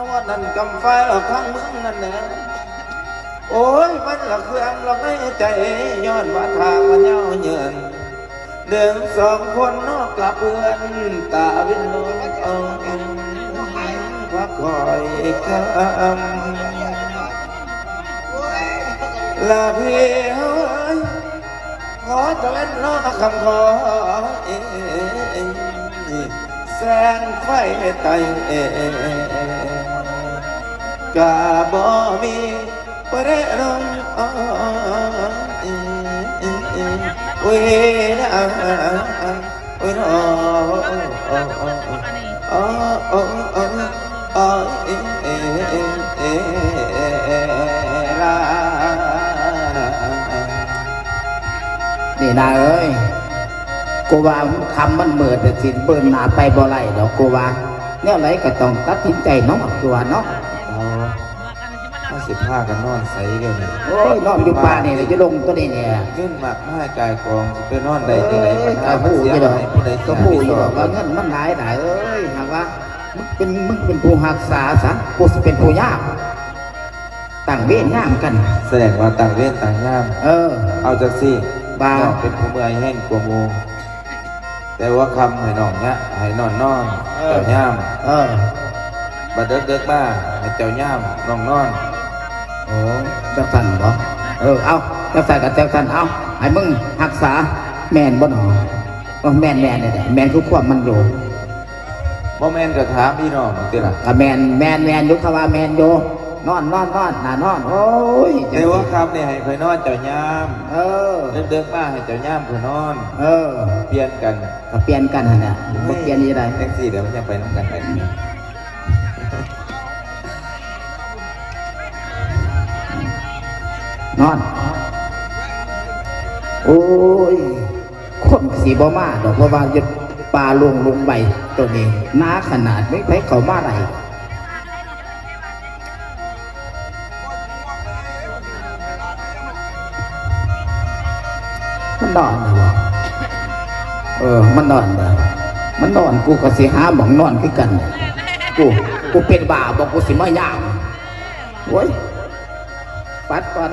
วันนั้นกำไฟออกทางเมืองนั่นแหละโอ้ยมันละเครื่องละไม่ใจย้อนว่าทางมันเย้าเยินเดิน2 คนนอกกลับเพื่อนตาวินโนพักคอยคำลาพี่เฮ้ยขอจะเล่นน้อคำขอแสงไฟไตกะบ่มีประเด็นเว้ยนะเว้ยนะนี่นาเอ้ยกูว่าคำมันเมิดแต่สินเบิ่นหนาไปบ่ไรดอกกูว่าเนี่ยไรก็ต้องตัดสินใจเนาะกูว่าเนาะเอา15กันนอนใสกันโอ้ยนอนอยู่ป่านี่เลยจะลงตัวนี้เนี่ยขึ้นมากให้กายกองจะไปนอนได้ที่ไหนปัญหามันเสียหายผู้ใดก็ผู้อยู่ดอกว่าเงินมันหลายเอ้ยหากว่ามึงเป็นผู้หักษาซะกูสิเป็นผู้ยากต่างเวรย่ามกันแสดงว่าต่างเวรต่างย่ามเอาจากสิบ้าเป็นผู้เมื่อยแห้งกลัวโมแต่ว่าคำให้น้องเนี่ยให้นอนเจ้าย่ามบัดเด็กบ้าให้เจ้าย่ามน้องนอนโอ้จักสันบ่เอาจักสันกับจักสันเอาให้มึงรักษาแมนบ่หนอแมนเนี่ยแมนคือความมันอยู่บ่แมนก็ถามพี่น้องติล่ะแมนยุคว่าแมนอยู่นอนน่านอนโอ้ยแต่ว่าคำเนี่ยให้เพื่อนนอนเจ้าย่ามเด็กบ้าให้เจ้าย่ามเพื่อนนอนเปลี่ยนกันเปลี่ยนกันฮะเนี่ยบ่เปลี่ยนยังไงแท็กซี่เดี๋ยวมันจะไปน้ำกันไปนอนโอ้ยคนสีบ่มาดอกเพราะว่าจะปลาลงใบตัวนี้น้าขนาดไม่ไปเขามาไหนมันนอนเลยวะมันนอนเลยมันนอนกูก็สิหาหมองนอนคือกันกูเป็นบ่าบอกกูสิมาย่างโว้ยปัดก่อน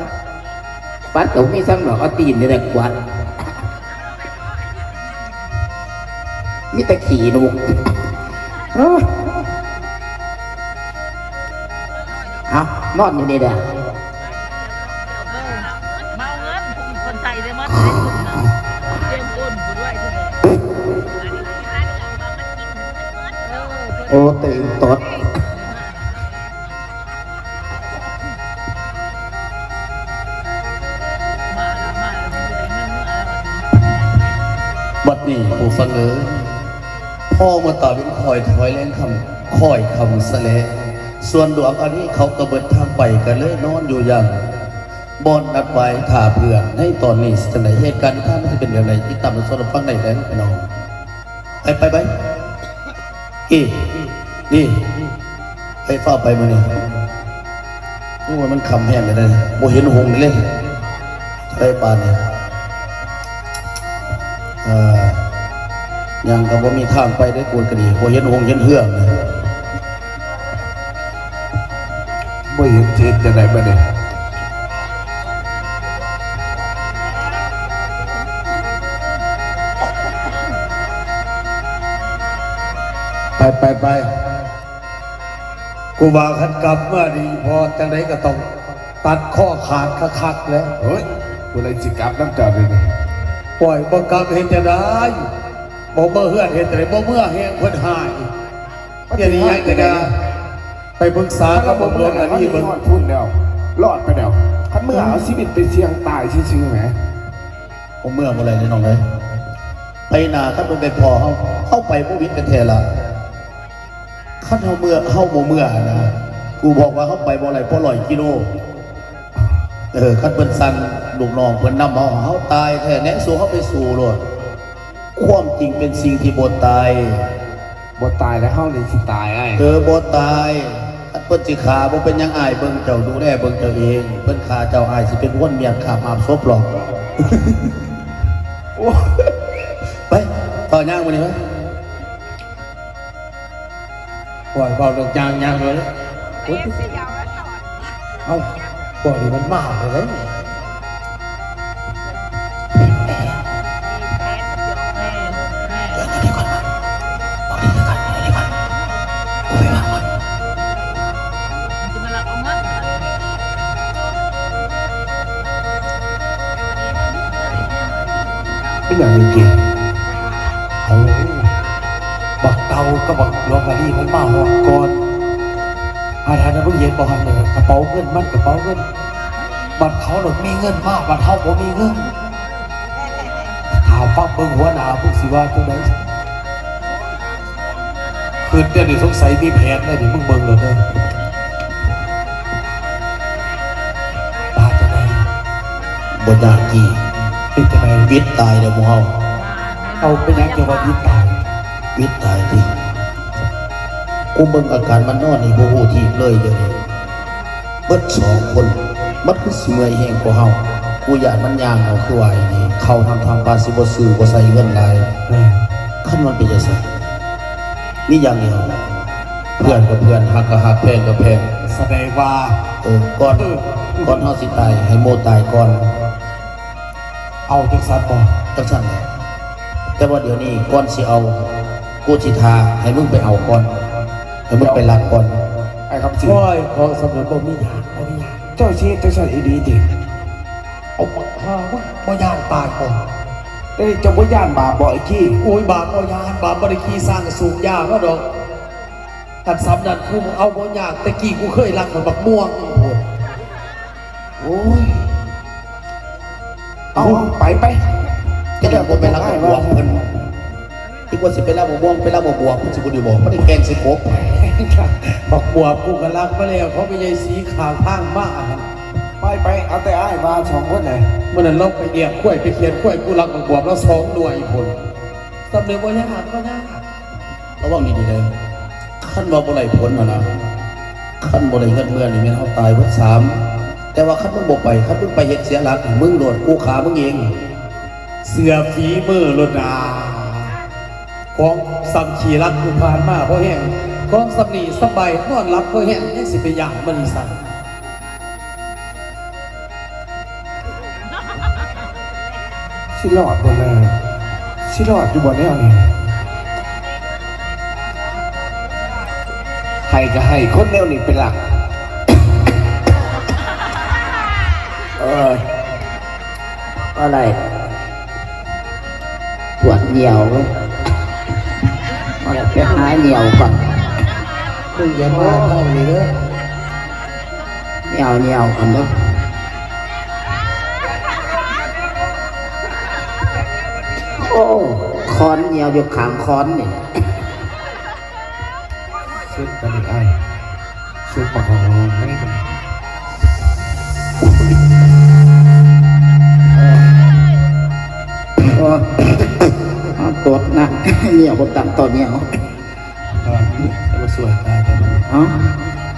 ปัดตรงนี้ซ้ำหรอกเอาตีนนี่แหละกวาดมีแต่ขี่นุกเอานอนอยู่นี่เด้อโอ้ตื่นตดบัดนี้ผู้ฟังเอ๋ยพ่อมาตาวินคอยถอยแรงคำสะเลส่วนดวงอันนี้เขากระเบิดทางไปกันเลยนอนอยู่อย่างบอนนัดไว้ถ่าเพื่อนให้ตอนนี้สถานเหตุการณ์ท่านจะเป็นอย่างไรที่ตามมาสอนฟังได้แล้วไปน้องไปนี่ไปฝ้าไปมาเนี่ยโอ้มันคำแห้งเลยนะโมเห็นหงเลย ได้ปานเนี่ยยังก็บ่มีทางไปได้กูกระดีบ่เห็นหงเห็นเฮืองเนี่ย บ่เห็นเจ็ดจะได้บ่เนี่ยไปกูว่าคันกลับเมื่อดีพอจังไดก็ต้องตัดข้อขาดคักๆแล้ว เฮ้ยกูเลยสิกลับน้ำเจ้าเลยนี่ ปล่อยบ่กลับเห็นจะได้บ่เมื่อเฮือนเห็นจะได้บ่เมื่อเฮงเพิ่นหายเดี๋ยวนี้ยังจะได้ไปปรึกษากับบ่เมื่ออันนี้เบิ่ง รอดพุ่นแล้วรอดไปแล้วคันเมื่อเอาชีวิตไปเสี่ยงตายซื่อๆแหม บ่เมื่อบ่ไรนี่น้องเอ้ยไปหน้าคันเป็นพอเฮาไปบ่วิทย์กันแท้ล่ะคันเฮาเมื่อเฮาบ่เมื่อนะกูบอกว่าเฮาไปบ่ไรเพราะ100 กิโลคันเพิ่นสั่งลูกน้องเพิ่นนำเฮาตายแท้แน่สู้เฮาไปสู่โลดความจริงเป็นสิ่งที่บ่ตาย บ่ตายแล้วเฮาเลยสิตายไอ้ บ่ตายคันเพิ่นสิฆ่าบ่เป็นหยังอายเบิ่งเจ้าดูแลเบิ่งเจ้าเองเพิ่นฆ่าเจ้าอายสิเป็นวนเมียนขาบอาบศพหรอก โอ้ ไปต่อย่างมื้อนี้มั้ยปล่อยเบาดอกยางเลยเอ้าปล่อยมันมากเลยเป็นอย่างนี้จริง เอาบักเตาก็บักลงมาดีมันมาหอดก่อนอาทานนั้นเพิ่งเย็นบอกหันเลยกระเป๋าเงินมันกระเป๋าเงินบัตรเขาหลดมีเงินมากบัตรเขาผมมีเงินถามฟังเบิ่งหัวหน้าพวกสิว่าตัวไหนคืนเดี๋ยวนี้สงสัยมีแผนได้ดิมึงเบิ่งเลยเด้อตาจะไหนบนยากกี่เป็นจะไหนวิทย์ตายเลยมึงเอาเป็นยังจะว่าวิทย์ตายวิทย์ตายดิกูเบิ่งอาการมันนอนนี่โมโหทีเลยเดี๋ยวนี้เบิด2 คนมันคือสิเมื่อยแห้งกว่าเฮากูอยากมันย่างเอาคือว่าอย่างนี้เข้าทางปาสิบ่ซื้อบ่ใส่เงินหลายขั้นมันเป็นจังซั่นนี่อย่างเดียวเพื่อนกับเพื่อนฮักกับฮักแพงกับแพงแสดงว่าก่อนเฮาสิตายให้โมตายก่อนเอาจังซั่นบ่จังซั่นแหละแต่ว่าเดี๋ยวนี้ก่อนสิเอากูสิทาให้มึงไปเอาก่อนให้มึงไปรักก่อน ไอ้ครับสิ โอ้ยของสำเร็จบ่มีหยังบ่มีหยัง เจ้าชีจังซั่นอีดีติ เอาบ่ย่านตายก่อน แต่นี่เจ้าบ่ย่านบาปบ่ไอ้ขี้ โอ้ยบาปบ่ย่านบาปบ่ได้ขี้สร้างสูงยากแล้วดอกท่านสำนันคือเอาบ่ยากแต่กี้กูเคยรักมันบักม่วงพุ่น โอ้ยเอาไป จะได้บ่ไปรักบักม่วงเพิ่นที่ว่าสิไปรักบักม่วงไปรักบักบวบเพิ่นสิบ่ได้บอกบ่ได้แกล้งสิกบบักบวบกูก็รักมาแล้วเขาไปยายสีขาวทางมา ไปเอาแต่อ้ายมา2 คนเลย เมื่อนั้นเราไปเดียบกล้วยไปเขียนกล้วยกูรักบักบวบแล้ว2 หน่วยพุ่นสำเร็จบ่ยากก็ยากระวังดีๆเลยคันว่าบ่ได้ผลนะคันบ่ได้เงินเมื่อนี่แม่นเฮาตายเบิด3แต่ว่าคันมึงบ่ไปคันมึงไปเฮ็ดเสียหลักมึงโดนกูขามึงเองเสือฝีมือโลดาของซ้ำขี่รักกูผ่านมาเพราะแห้งของสำนีสบายนอนรับเพราะแห้งยังสิไปย่างมันอีสั่น สิรอดบ่แม่สิรอดอยู่บ่แนวนี้ให้ก็ให้คนแนวนี้เป็นหลัก อะไรปวดเหนียวอะไรแค่หายเหนียวก่อน มึงอย่ามาเล่าเลยเด้อ เหนียวกันเด้อโอ้ค้อนเหนียวอยู่ขางค้อนนี่ สุดกันอีกไอ้สุดปากของไม่เป็น ตดนะเหนียวคนต่างต่อเหนียว มาสวยตายไปมัน เอ้า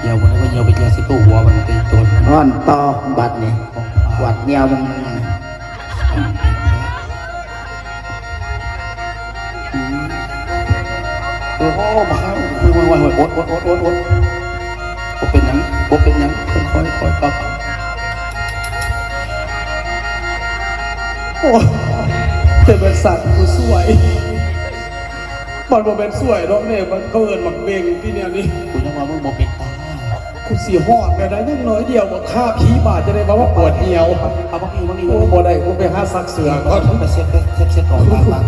เยี่ยววันนี้ว่าเยี่ยวไปเยี่ยวสิตู้หัวมันตีตัว อ่อนต่อบัดนี่วัดเหนียวมึง โอ้บ้าโอ๊ตบ่เป็นหยังค่อยครับโอ้แต่เป็นสัตว์กูสวยมันบ่เป็นสวยดอกเนี่ยมันเขาเอิ้นมักเบ่งที่เนี่ยนี่กูยังว่ามึงบ่เป็นตากูสิฮอดได้ยังน้อยเดียวบ่ฆ่าผีบาดจะได้ว่าปวดเหี่ยวเอาบักอีโอ้บ่ได้กูไปหาซักเสือก่อนไปเช็ดก่อน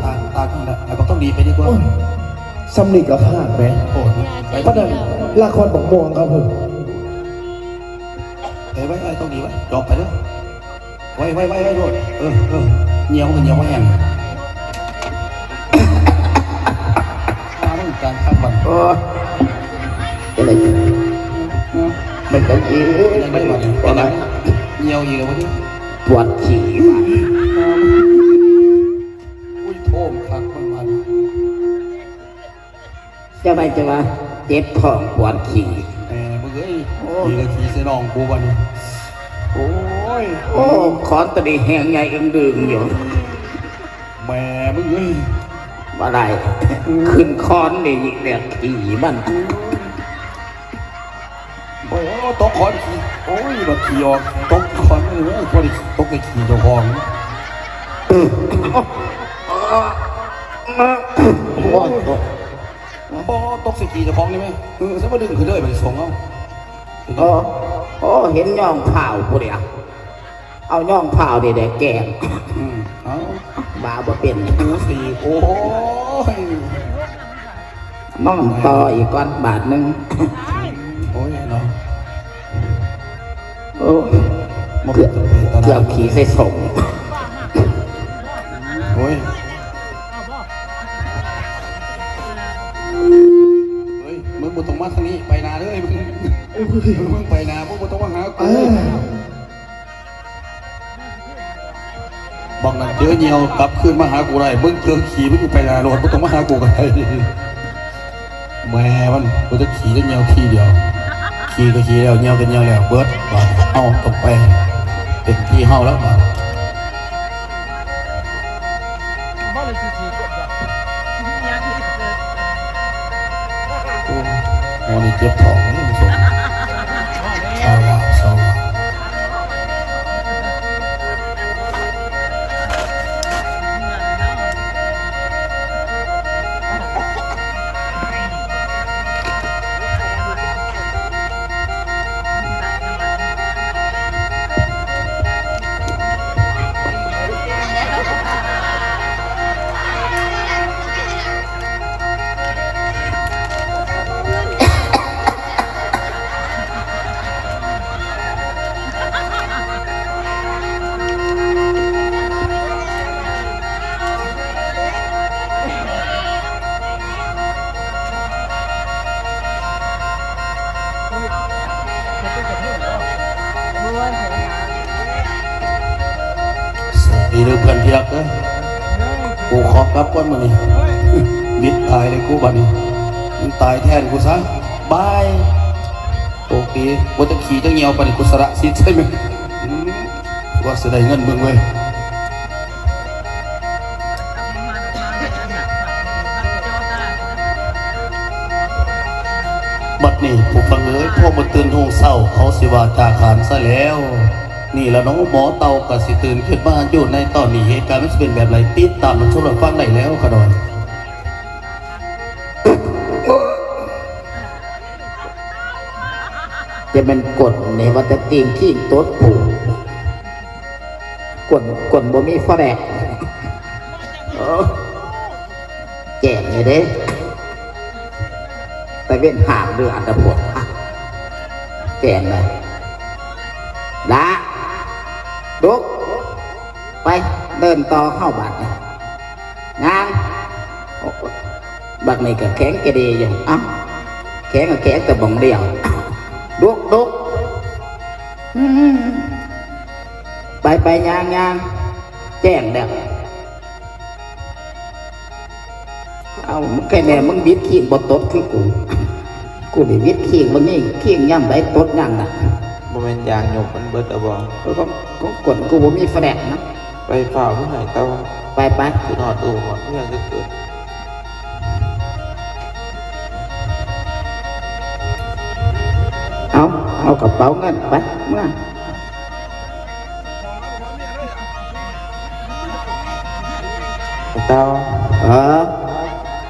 ตานี่แหละแล้วก็ต้องดีไปดีกว่าซ้ำนี่ก็พลาดไหมโอ้ยประเด็นละครบอกม่วงครับผมไว้ต้องดีไว้ดอกไปเด้อไว้โดดเหี่ยวมันเหี่ยวว่าแห้งการข้ามบัน โอ้อะไรไม่กันอีก ยังไม่หมดเลยเป็นไรเหี่ยวอีกแล้ววะนี่ ปวดฉี่มา อุ้ยโทมครับมัน จะไปจะมาเจ็บท้องปวดฉี่ มึงเอ้ยมีกะขี่เสนองกูวันนี้โอ้ย โอ้ขอนตะดีแห้งใหญ่อึ้งดึงอยู่ แม่มึงเอ้ย ว่าไรขึ้นคอนนี่เรียกขี่มัน โอ้ยตกคอนขี่โอ้ยแบบขี่ออกตกคอนไม่เลยพอดีตกไปขี่เจ้าของโอ้ตกใส่ขี่เจ้าของนี่ไหมซะมาดึงคือเด้อไปส่งเอา โอ้เห็นย่องเผาผู้เดียวเอาย่องเผาเด็กแก่ เอา บาบ่เป็น ดูสิโอ้ย น้องต่ออีกก้อนบาทหนึ่ง โอ้ยเนาะ โอ้เกือบขี่ใส่ส่ง โอ้ยเฮ้ยมึงบุตรงมาทางนี้ไปนาเลยมึงไปนาพวกมึงต้องมาหากูบอกนั่นเจอเหี่ยวกลับขึ้นมาหากูได้มึงเจอขี่มึงไปนาโหลดมึงต้องมาหากูกันได้แม่มันกูจะขี่ได้เหี่ยวทีเดียวขี่ก็ขี่แล้วเหี่ยวก็เหี่ยวแล้วเบิร์ดเอาตกไปเป็นที่เฮาแล้วมาโอ้นี่เจ็บท้องนี่ผู้ชมเศร้าดีเด้อเพื่อนที่รักเด้อกูขอกลับก่อนมื้อนี้มิดตายเลยกูบัดนี้มึงตายแทนกูซะบายโอเคว่าจะขี่จะเหี่ยวปานนี้กูสละสิทธิ์ใช่ไหมว่าสิได้เงินมึงเว้ยบัดนี้ผู้ฟังเอ้ยพวกมาตื่นทุ่งเศร้าเขาสิว่าจากขานซะแล้วนี่แล้วน้องหมอเต่ากับสิตื่นขึ้นมาอยู่ในตอนนี้เหตุการณ์มันจะเป็นแบบไรติดตามมันชมรับฟังได้แล้วขนอย จะเป็นกฎในวัตตีมที่โต๊ดผูกฎบ่มีฟอแรกแก่เลยเด้แต่เป็นหามเรืออันดับหกแก่เลยละลุกไปเดินต่อเข้าบัตรงานบัตรนี้ก็แข็งกระเดียอยู่อ่ะแข็งก็แข็งแต่บ่งเดียวลุกไปยางแจ้งเด็กเอามึงแค่แน่มึงวิทย์ขี้บดตดคือกูได้วิทย์ขี้มันนี่ขี้ย่ำได้ตดย่ำน่ะบ่แม่นยางหยกมันเบิดเอาบ่ ก็กดกูบ่มีแฟลชนะ ไปฝ่าผู้ให้เต้า ไป คือนอดอู่หมดเรื่องจะเกิด เอากระเป๋าเงินไปเมื่อ เต้า เออ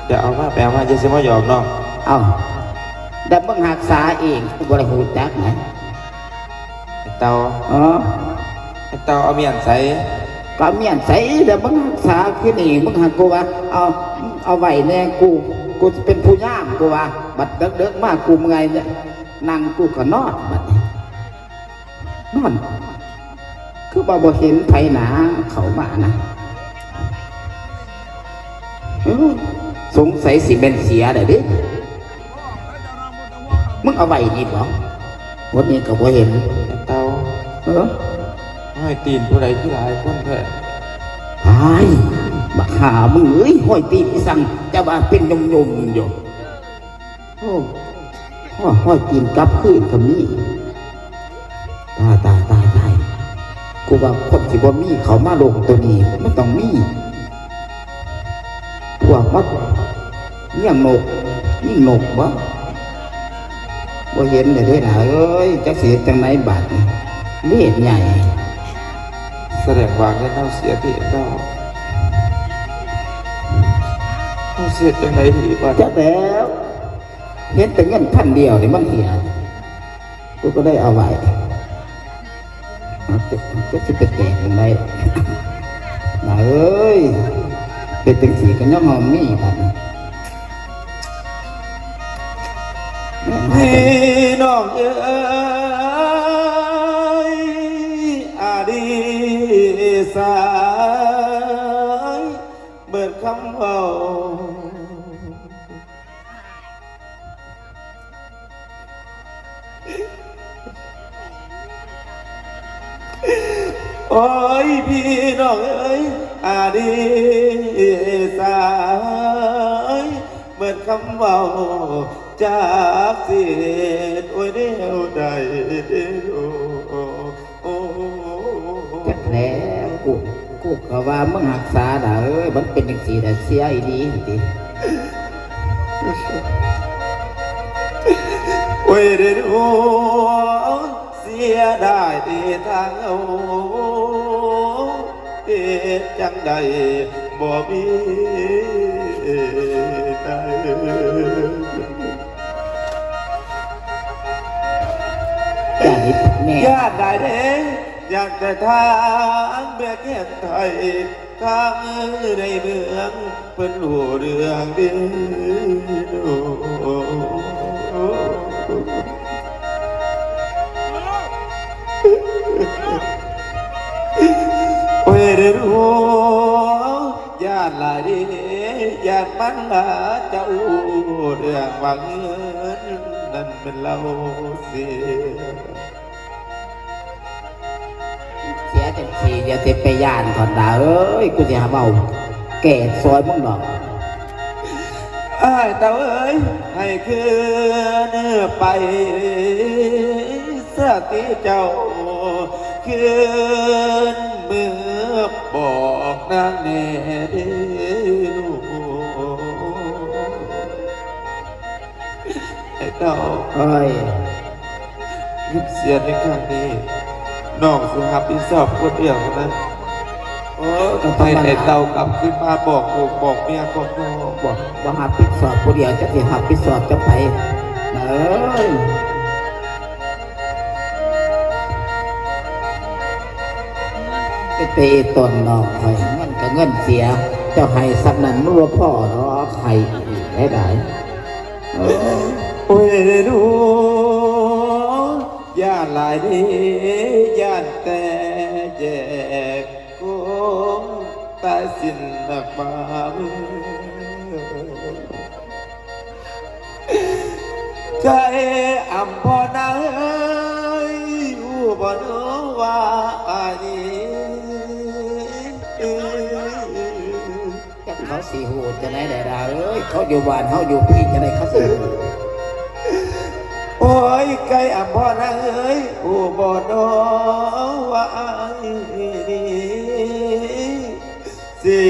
เดี๋ยวเอามาแปลมาจะซื้อมาหยอกน้อง เอาแต่มึงหักษาเองกูบริหูจักไหน เต้า อ๋อ เต้าเอาเมียนใส่ ก็เมียนใส่แต่มึงหักษาขึ้นนี่มึงหักกูว่าเอาไว้เนี่ยกูจะเป็นผู้ย่ามกูว่าบัดเด็กๆมากกูเมื่อยเนี่ยนั่งกูก็นอนบัดนี้นอนคือบ่เห็นไผหนาเขามานะสงสัยสิเป็นเสียได้ดิมึงเอาไว้นี่บ่วันนี้ก็บ่เห็น เต้า เออ ห้อยตีนผู้ใดที่หลายคนแท้ ไอ้บักหามึงเอ้ยห้อยตีนอีสังจะว่าเป็นยมอยู่โอ้ห้อยตีนกลับคืนกับนี่ตายกูว่าคนที่บ่มีเขามาลงตัวนี้มันต้องมีพวกมัดยิ่งยิ่งนกบ่เห็นเลยด้วยนะเอ้ยจักเสียจังไหนบาดเม็ดใหญ่ แสดงว่าเงินเท่าเสียที่เต้าเท่าเสียจังไหนดีบ้าน จะแล้วเห็นแต่เงินพันเดียวนี่มันเหี่ยกูก็ได้เอาไว้จะสิเป็นแก่ยังไงนะเอ้ยเป็นตึงสีกันย่อมหอมมีบัด พี่น้องเอ้ยอาดีสายเบิดคำเว้าโอ้ยพี่น้องเอ้ยอาดีสายเบิดคำเว้าจากเสียดโอ้ยเดียวใดโอ้ จักแล้วกูก็ว่ามึงหักษาด่าเอ้ยมันเป็นจังสีแต่เสียอีดีติ โอ้ยเดียวเสียได้ที่ทางเอาเอ็ดจังใดบ่มีได้ อย่างนี้แม่ ญาติได้เด้อยากแต่ทางเบียเกียนไทยทางในเมืองเพิ่นรู้เรื่องดีโอ้ยเด้อรู้ญาติหลายดีญาติมันหลาเจ้าเรื่องวางเงินนั่นเป็นเราเสีย เสียจังสีอย่าเจ็บไปย่านถอนด่าเอ้ยกูจะหาเบาแก่ซอยมึงดอก อ้ายเต้าเอ้ยให้คืนไปสติเจ้าคืนเมื่อบอกนางแน่เด้อลูกไอ้เต้า เอ้ย ยิบเสียในครั้งนี้น้องสุภาพที่สอบคนเดียวเท่านั้น ก็ธร ให้ รม ไอ้ ดา เต้ากลับขึ้นมาบอกลูกบอกเมียบอกน้อง บอกว่าหาปิดสอบผู้เดียวจะสิหาปิดสอบจะไปนะเอ้ยไปเตะตนนอกไข่เงินก็เงินเสีย เจ้าให้สักนั้นมันว่าพ่อเนาะไข่ได้เออ โอ้ยได้ดูญาติหลายดีญาติแต่แยกคงตายสิ้นนักบาปใจอ่ำพอนางเอ้ยอูบ่เนื้อว่าอันนี้ จักเขาสีหูจะไหนได้ด่าเอ้ยเขาอยู่บ้านเขาอยู่พี่จะไหนเขาสีหู โอ้ยไก่อ่ำพอนางเอ้ยอูบ่เนื้อว่าอันนี้สิ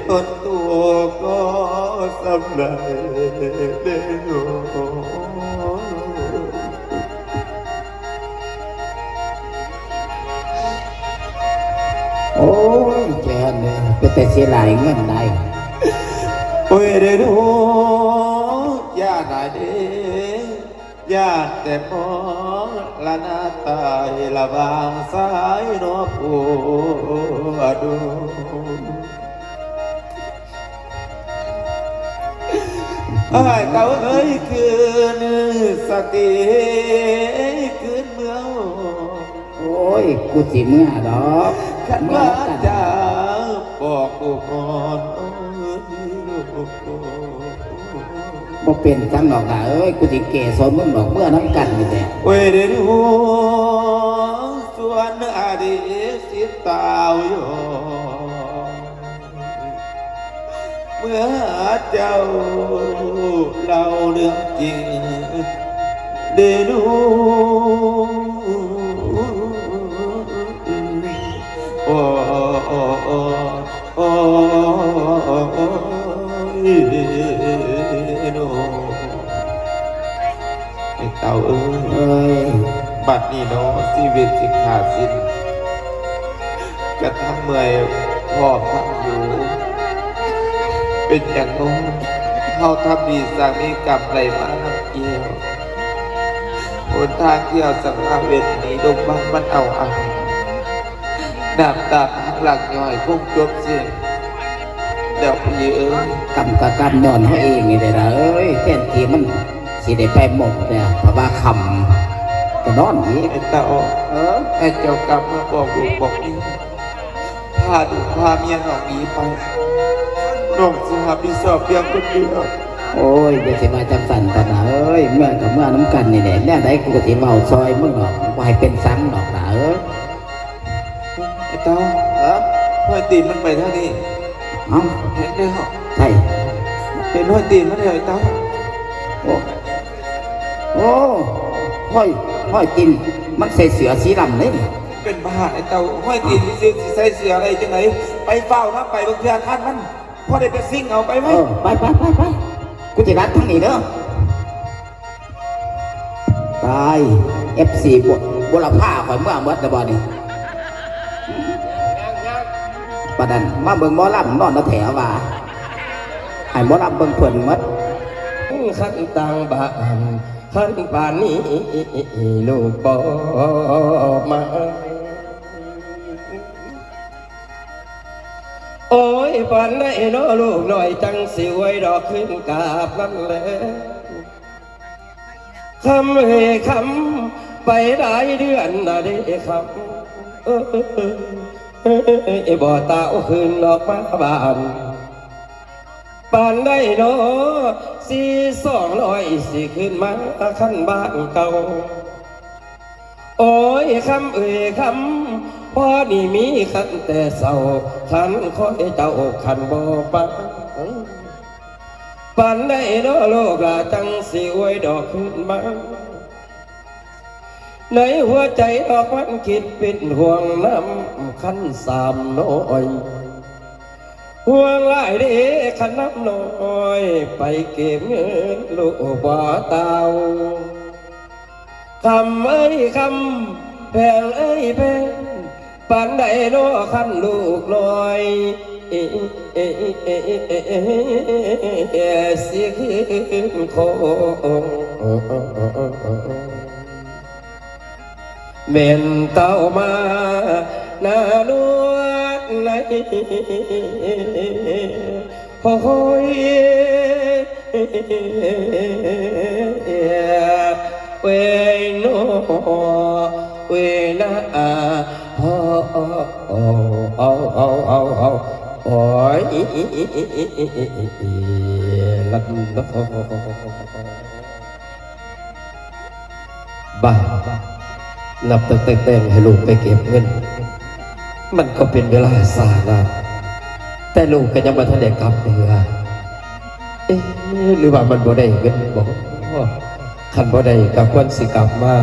ต้นตัวก็สำเร็จเด้อ สียหลายเงินได้ โอ้ยเด้อดูย่าหน่ายเด้ย่าแต่พอละนาตายละบางสายนอผัวดูไอ้เก่าเอ้ยคืนสติคืนเมือง โอ้ยกูสิเมื่อดอก ขัน เมื่อ ว่า กัน จะบอกกูก่อนบ่เป็นจังดอกนะเอ้ยกูสิเกสนมึงดอกเมื่อน้ำกันนี่แหละ เว้ยเดี๋ยวดูส่วนอดีตสิตาวอยู่เมื่อเจ้าเล่าเรื่องจริงเดี๋ยวดูโอ้โอ้โอ้โอ้โน้ไอ้เต่าเอ้ยบัดนี้เนาะชีวิตสิขาดสิ้นกระทั่งเมื่อยพ่อทำอยู่เป็นอย่างโน้นเขาทำดีสร้างนี้กลับไรมาทำเกี่ยวหนทางเที่ยวสังหารเวทนี้ดงบ้านมันเอาอ่ะน้ำตาหลักย่อยคงจบเสียงเดี๋ยวพี่เอ้ย กำกับกำนอนเขาเองนี่เลยนะเอ้ยแทนที่มันสิได้ไปหมดเนี่ยเพราะว่าคำก็นอนอีก ไอ้เต่าไอ้เจ้ากรรมมาบอกลูกบอกนี่พาดูพาเมียหนองหนีไปน้องสหบิสอบเพียงคนเดียว โอ้ยจะสิมาจำสันตอนนะเอ้ยเมื่อกับเมื่อน้ำกันนี่แหละแน่ได้กูก็สิเมาซอยมึงดอกว่าให้เป็นซ้ำดอกนะเอ้ย ไอ้เต่าห้อยตีนมันไปเท่านี้ เอ้า เห็นเลยเหรอ ใช่ เห็นห้อยตีนมันเลยไอ้เต่า โอ้โอ้ห้อยกินมันใส่เสือสีดำเลยนี่ เป็นบ้าไอ้เต่าห้อยตีนสิใส่เสื้ออะไรจังไหนไปเฝ้านะไปบางเทื่อท่านมันพอได้ไปซิ่งเอาไปไหม ไปกูจะรัดทั้งนี้เด้อตาย FC บุรพาข่อยเมื่อเมื่อตะบอนี่ประดันมาเบิ่งหมอลำนอนตะแถวว่าให้หมอลำเบิ่งเพิ่นหมด ขันต่างบ้านขันป่านนี้ลูกบ่มาโอ้ยป่านได้เนาะลูกหน่อยจังสิไว้ดอกขึ้นกาบนั่นแหละคำเฮคำไปหลายเดือนน่ะเด้ครับบ่ตาเอาคืนออกมาบ้านปานได้เนาะ400สิขึ้นมาขั้นบ้านเก่าโอ้ยคำคำพอนี่มีขันแต่เศร้าขันคอยเจ้าขันบ่ปังปานได้เนาะโลกละจังสิไว้ดอกขึ้นมาในหัวใจดอกมันคิดเป็นห่วงน้ำขันสามน้อยห่วงหลายเด้ขันน้ำน้อยไปเก็บเงินลูกบ่เตาคำเอ้ยคำแพงเอ้ยแพงปานใดโน้ขันลูกน้อยสิขึ้นโคเม่นเต้ามาหน้านวดในโอ้ยเวยโนเวนาโอ้โอ้ยลับบ้านับตั้งแต่งให้ลูกไปเก็บเงินมันก็เป็นเวลาสานะแต่ลูกก็ยังมาทันได้กลับเลยหรือว่ามันบ่ได้เงินบอกขันบ่ได้กับควรสิกลับมา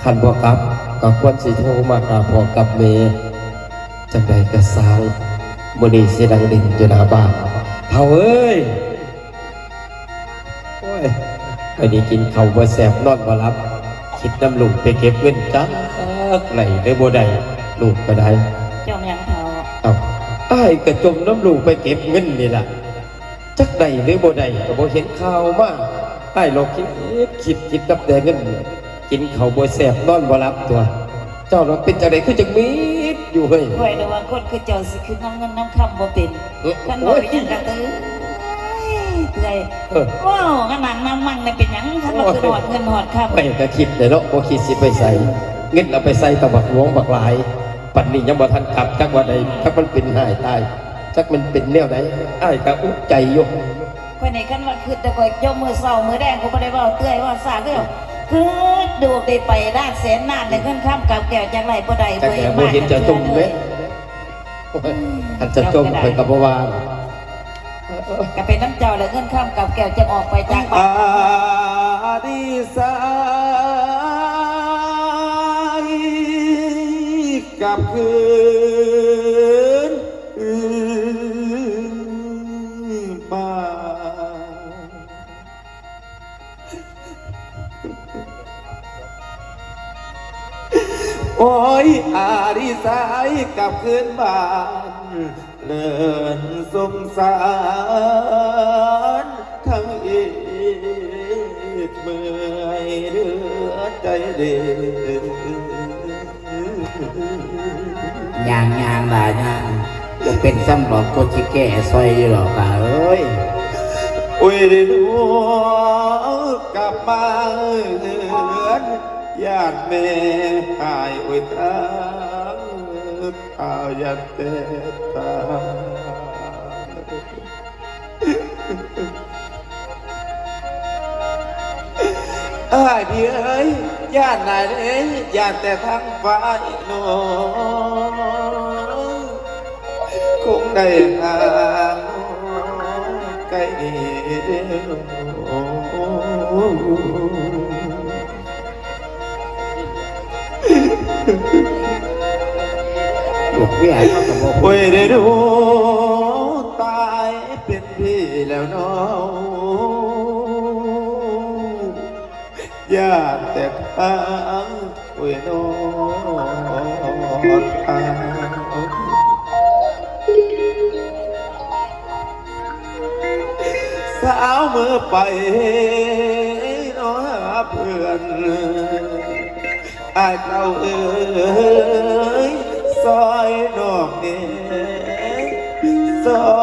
ขันบ่กลับกับควรสิโทรมาหาพ่อกับแม่จังใดก็สร้างมื้อนี้สิดังดิ่งอยู่หน้าบ้านเฒ่าเอ้ยโอ้ยไปนี่กินข้าวบ่แซ่บนอนบ่หลับคิดน้ำลูกไปเก็บเงินจักไหลได้บ่ได้ลูกก็ได้ เจ้าแมงเทา เอ้า อ้ายกระจมน้ำลูกไปเก็บเงินนี่ล่ะจักใดหรือบ่ใดก็บ่เห็นข่าวมาอ้ายโลกคิดกับแต่เงินกินข้าวบ่แซ่บนอนบ่หลับตัว เจ้าเราเป็นจังไดคือจังมีดอยู่เฮ้ย คอยระวังคนคือเจ้าสิคือน้ำเงินน้ำคำบ่เป็นขันบ่เป็นหยังกะตื้อเตื้อยว้าวขนาดน้ำมันเนี่ยเป็นหยังขันบ่คือหอดเงินหอดคำ ไม่ก็คิดเลยเนาะบ่คิดสิไปใส่เงินเอาไปใส่ตะบักหลวงบักหลายปัดนี้ยังบ่ทันกลับจักว่าใดจักมันเป็นหายตายจักมันเป็นแนวใดอ้ายก็อุกใจอยู่ คอยในขันว่าคือแต่คอยยกมือเศร้ามือแดงก็บ่ได้เว้าเตื้อยว่าซาเด้อคือดูได้ไปด้านแสนนานได้เงินคำกับแก้วจังไรบ่ได้ จัก บ่ แต่ เห็น บ่ มา เห็นจะจมเด้อันจะจมเพิ่นก็บ่ว่า ก็เป็นน้ำเจ้าและเงินคำกับแก้วจะออกไปจากบ้าน อาดิสายกลับคืนบ้านโอ้ยอาดิสายกลับคืนบ้านเลินสงสารทั้งเอกเมื่อยเดือดใจเด็ด ยางด่ายางบ่เป็นซ้ำหรอกกูสิแก่ซอยอยู่หรอกป่าเอ้ย โอ้ยได้ดูกลับมาเหือนญาติแม่หายโอ้ยทางข่าวยันเตตาพี่เอ้ยญาตินายเอ้ยญาติแต่ทางฝ่ายโน้คงได้ห่างไกลลูกเบี้ยเขาก็บ่ โอ้ยได้ดูตายเป็นพี่แล้วน้องญาติแต่ทางโอ้ยน้องทางสาวเมื่อไปน้องหาเพื่อนอายเก่าเอ้ยซอยนอกเนี่ยซอ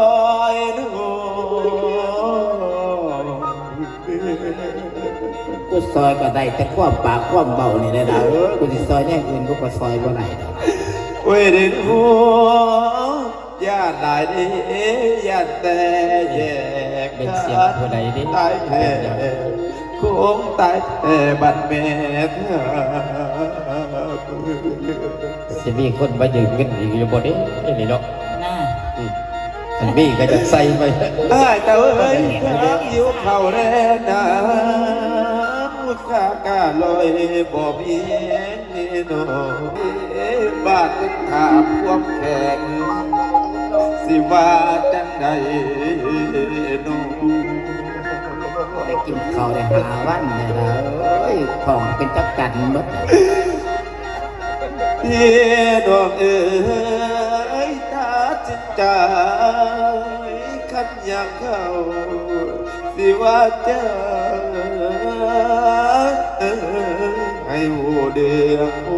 ยนอก กูซอยก็ได้แต่ความปากความเบานี่ได้ดาวเอ้ยกูสิซอยแน่อื่นกูก็ซอยบ่ได้ดอก เว้ยเดินหัวญาติหลายดีญาติแต่แยก เป็นเสียงผู้ใดนี่ ตายแท้คงตายแท้บัดแม่เธอ สิมีคนมายืมเงินอีกอยู่บ่เด้นี่เนาะ น่า อันนี้ก็จะใส่ไป อ้ายแต่เอ้ยทางอยู่เขาแน่น้ำข้ากาลอยบ่มีนี่โนบ้านตึกถามความแข็งสิว่าจังใดโน ได้กินข้าวได้หาวันได้ดาวเอ้ยของเป็นจักกันหมด พี่น้องเอ๋ยถ้าจิตใจขันอยากเข้าสิว่าเจ้าให้หูเดือดโอ้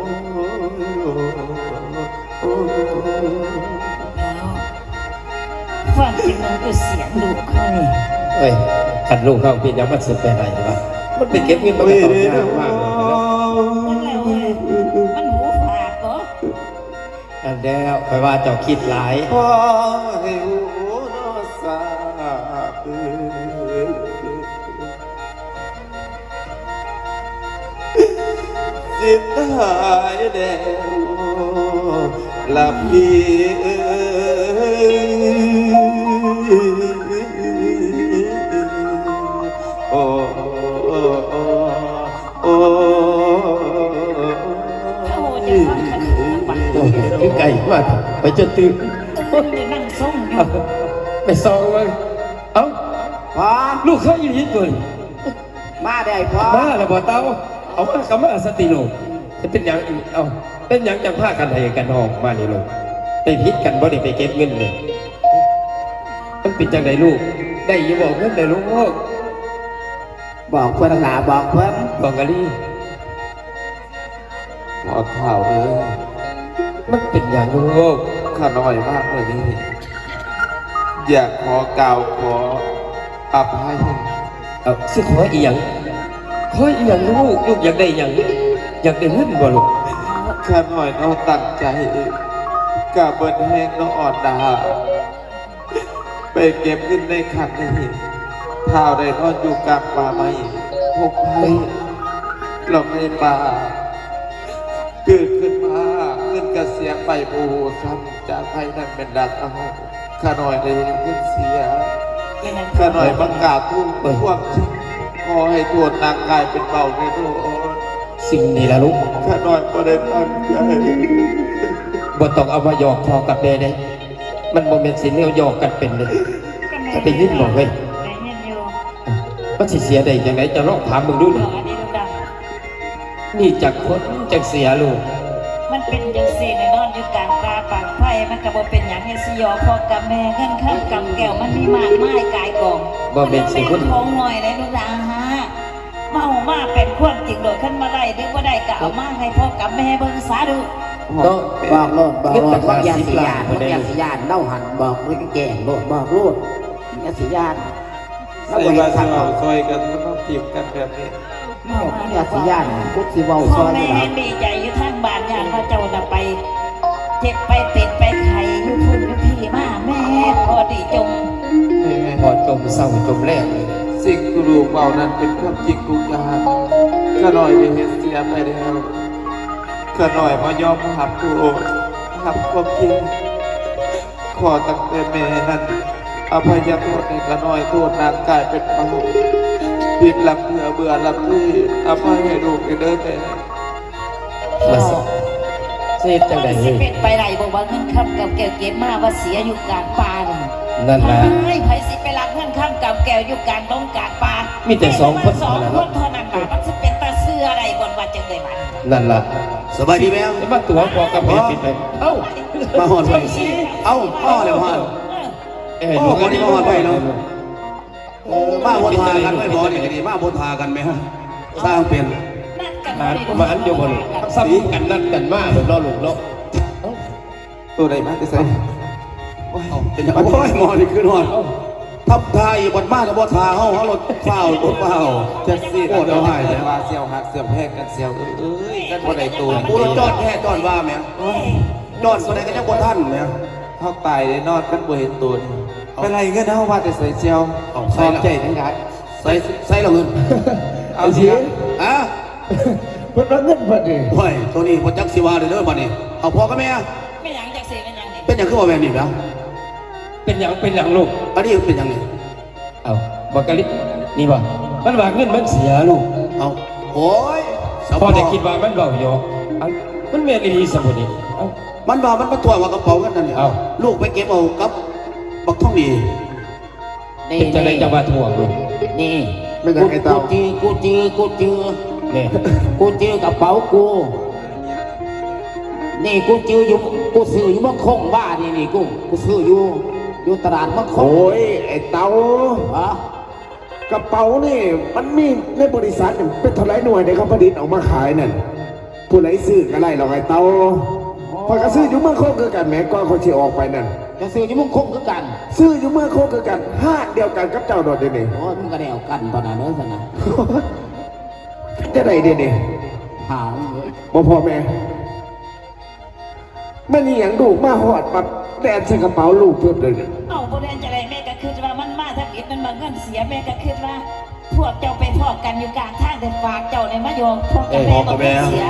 ฟังจริงมันคือเสียงลูกเขานี่ เอ้ยคันลูกเขาพี่ยังมันสิไปไหนวะมันไปเก็บเงินมันก็ต้องยากมากเลยเนาะ มันแล้วเว้ยมันหูฝาดบ่ อันแล้วคอยว่าเจ้าคิดหลาย พอให้หูนอสาบจิตหายแล้วหลับดีโอ้โอ้โอ้ ถ้าโหจะฟังขันขันบัด โอ้ยคือไก่มากไปจนตื่น ตื่นจะนั่งส่งอยู่ ไปซองมันเอ้า พอ ลูกเขาอยู่ที่ตัวนี่ มาได้พอ มาแล้วบ่เต้าเอามากำมาสติลูกจะเป็นอย่างอื่นเอาเป็นอย่างจังผ้ากันให้กันออกมานี่ลูก ไปพิดกันบ่ได้ไปเก็บเงินเลยมันเป็นจังไดลูกได้อยังบอกเงินได้ลูก บอกเพื่อนหลาบอกเพื่อน บอกกะลี่ พอเท่าเอ้ย มันเป็นอย่างลูก ข้าน้อยมากเลยนี่อยากขอกล่าวขออภัย เอาสิขออีหยังขออีหยังลูกอยากได้หยังอยากได้เงินบ่ลูก ข้าน้อยน้องตั้งใจกะเบิดแห้งน้องอ่อนดาไปเก็บเงินในขันนี่ท้าวได้นอนอยู่กลางป่าไม้พกไผ่เราไม่ป่าเกิดขึ้นมาเงินกระเสียไปโอ้ซ้ำจากไผ่นั้นเป็นดักเอาข้าน้อยได้เงินเสียข้าน้อยบังกาทุ่งพวกจริงขอให้ตัวนางกายเป็นเบาในโลก สิ่งนี้ละลูก ข้าน้อยก็ได้ตั้งใจ บ่ต้องเอามาหยอกพอกับแม่เด้มันบ่แม่นสิแนวหยอกกันเป็นเลยถ้าได้ยินบอกเว้ย ได้ยินอยู่ มันสิเสียได้จังไดจะลองถามมึงดู บ นี่ อกอันนี้ดัง นี่จากคนจากเสียลูก ๆมันเป็นจังซี่ในนอนอยู่กลางป่าปากไผ่มันก็บ่เป็นหยังให้สิยอพ่อกับแม่เงินข้ามกำแก้วมันมีมากมายกายกอง บ่แม่นสิคน ของหน่อยเลยลูกหลานฮะเมามาเป็นความจริงโดดขึ้นมาได้หรือว่าได้ก็เอามาให้พ่อกับแม่เบิ่งซาดู เนาะ บอกโลดบอกโลดบอกยา สิ สี บ ยานบอกยาสียานเล่าหันบอกเลยแก่โลดบอกโลดยาสียาน ใส่บาเซลซอยกันก็ต้องจีบกันแบบนี้ ยาสียานพุทธิเบาซ พ่อ อย แม่ นี่ เห็นดีใจอยู่ทางบ้านญาติว่าเจ้าน่ะไปเจ็บไปติดไปไข่อยู่พุ่นอยู่พี่มาแม่พอดีจง พอจมเศร้าจมแรกเลย สิ่งที่ลูกเบานั้นเป็นความจริงทุกอย่างข้าน้อยได้เห็นเสียไปแล้วข้าน้อยมายอมหับตัวหับความจริงขอตั้งแต่แม่นั้นอภัยโทษในข้าน้อยโทษนางกายเป็นเบาผิดลำเบื่อเบื่อลำที่อภัยให้ลูกเด้อแต่ มาสิเสียจังได สิ เฮ้ย เป็นไปได้บอกว่าเงินคำกับแก้วเก็บมาว่าเสียอยู่กลางป่านี่ นั่นแหละ ไม่ไผสิไปรักเงินคำกับแก้วอยู่กลางดงกลางป่า มี มี แต่สองคน สอง เท่านั้น คนเท่านั้นบามันสิเป็นตาเสื้ออะไรบนว่าจังได๋บัด นั่นล่ะ สบายดีแมว จะมาตัวพอกับแม่ปิดไปเอ้า มาหอดไปเอ้าพ่อเลยพ่อ เอ้ย โอ้คนนี้มาหอดไปเนาะมาบนทากันไม่พอนี่ก็ดีมาบนทากันไหมฮะสร้างเป็น นั่นกัน หามาอันเดียวบ่ลูกซ้ำกันนั่นกันมาลูกเนาะลูกเนาะ ตัวใดมาจะใส่ เป็นอย่างโอ้ยหมอนี่คือนอนทับทายบนบ้านบนทาเฮารถเฝ้ารถเฝ้า จะสิ โอ้เดี๋ยวหาย แล้ แล้ว ว ว่าเสี่ยวหักเสี่ยวแพกกันเสี่ยวเอ้ยกันบ่ได้ตัว กูรถจอดแค่จอดว่าแม่จอดคนไหนก็ยังบนท่านแม่ เขาตายได้นอนกันบ่เห็นตัวนี่เป็นไรเงี้ยนะว่าแต่ใส่เสี่ยวชอบใจทั้งหลาย ใส่เราเงิน เอาสิ อ่ะ เพิ่นรับเงินเพิ่นดิ โอ้ยตัวนี้พจักสิวาเลยเด้อบัดนี้เอาพอกับแม่ ไม่หยังจักสิเป็นหยังนี่ เป็นอย่างคือว่าแบบนี้แล้ว เป็นหยังลูก อันนี้เป็นอย่างนี้ เอาบอกกะลินี่บ่มันว่าเงินมันเสียลูก เอาโอ้ย พอได้คิดว่ามันเบาหยอกเอามันแม่นอีหลีสมุนี่เอา มันว่ามันมาตัวว่ากระเป๋ากันนั่นเนี่ย เอ้า ลูกไปเก็บเอากับบักท่องดี เป็นจังไดจังว่าถ่วงลูก นี่ ไม่อยากให้เต้า กูจือ นี่ กูจือกระเป๋ากู นี่กูจืออยู่กูซื้ออยู่เมืองคงบ้านนี่กูซื้ออยู่ตลาดเมืองคง โอ้ย ไอ้เตา ฮะ กระเป๋านี่มันมีในบริษัทเนี่ยเป็นเท่าไรหน่วยในเขาผลิตออกมาขายนั่นผู้ไหนซื้อก็ไล่หรอกไอ้เตาพอยก็ซื้ออยู่เมืองโคกคือกันแหม้ก่อนคนที่ออกไปนั่น จะซื้ออยู่เมืองคงคือกัน ซื้ออยู่เมืองโคกคือกันห้าเดียวกันกับเจ้าโดดเดี๋ยวนี้ โอ้ยมึงก็ได้เอากันตอนนั้นเนอะสนะ จะไหนเดี๋ยวนี้ หามึงเลย บ่พ่อแม่ไม่นี่อย่างดูมาหอดปัดแดนใส่กระเป๋าลูกเพิ่มเลยเนี่ย เอาบ่ได้จะได้แม่ก็คิดว่ามันมาถ้าผิดมันมาเงินเสียแม่ก็คิดว่าพวกเจ้าไปพอกกันอยู่กลางทางแต่ฝากเจ้าในมะยมพวกกับแม่บ่ได้เสีย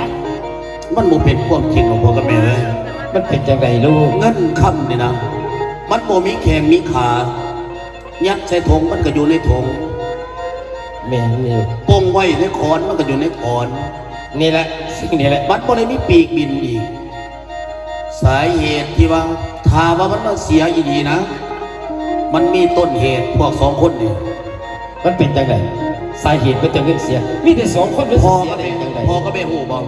มันบ่เป็นความจริงของพ่อกับแม่เลย มันเป็นจังไดลูก เงินคำนี่นะมันบ่มีแขงมีขายัดใส่ถุงมันก็อยู่ในถุง แม่นี่ ปงไว้ในขอนมันก็อยู่ในขอน นี่แหละสิ่งนี้แหละ มันบ่ได้มีปีกบินอีกสาเหตุที่ว่าถ้าว่ามันมาเสียอีดีนะ มันมีต้นเหตุพวกสองคนนี่ มันเป็นจังไดสาเหตุมันจะเงินเสีย มีแต่สองคนมัน พ่อ เสีย ก็ ได้ แม่ จังได พ่อก็แม่หูบอก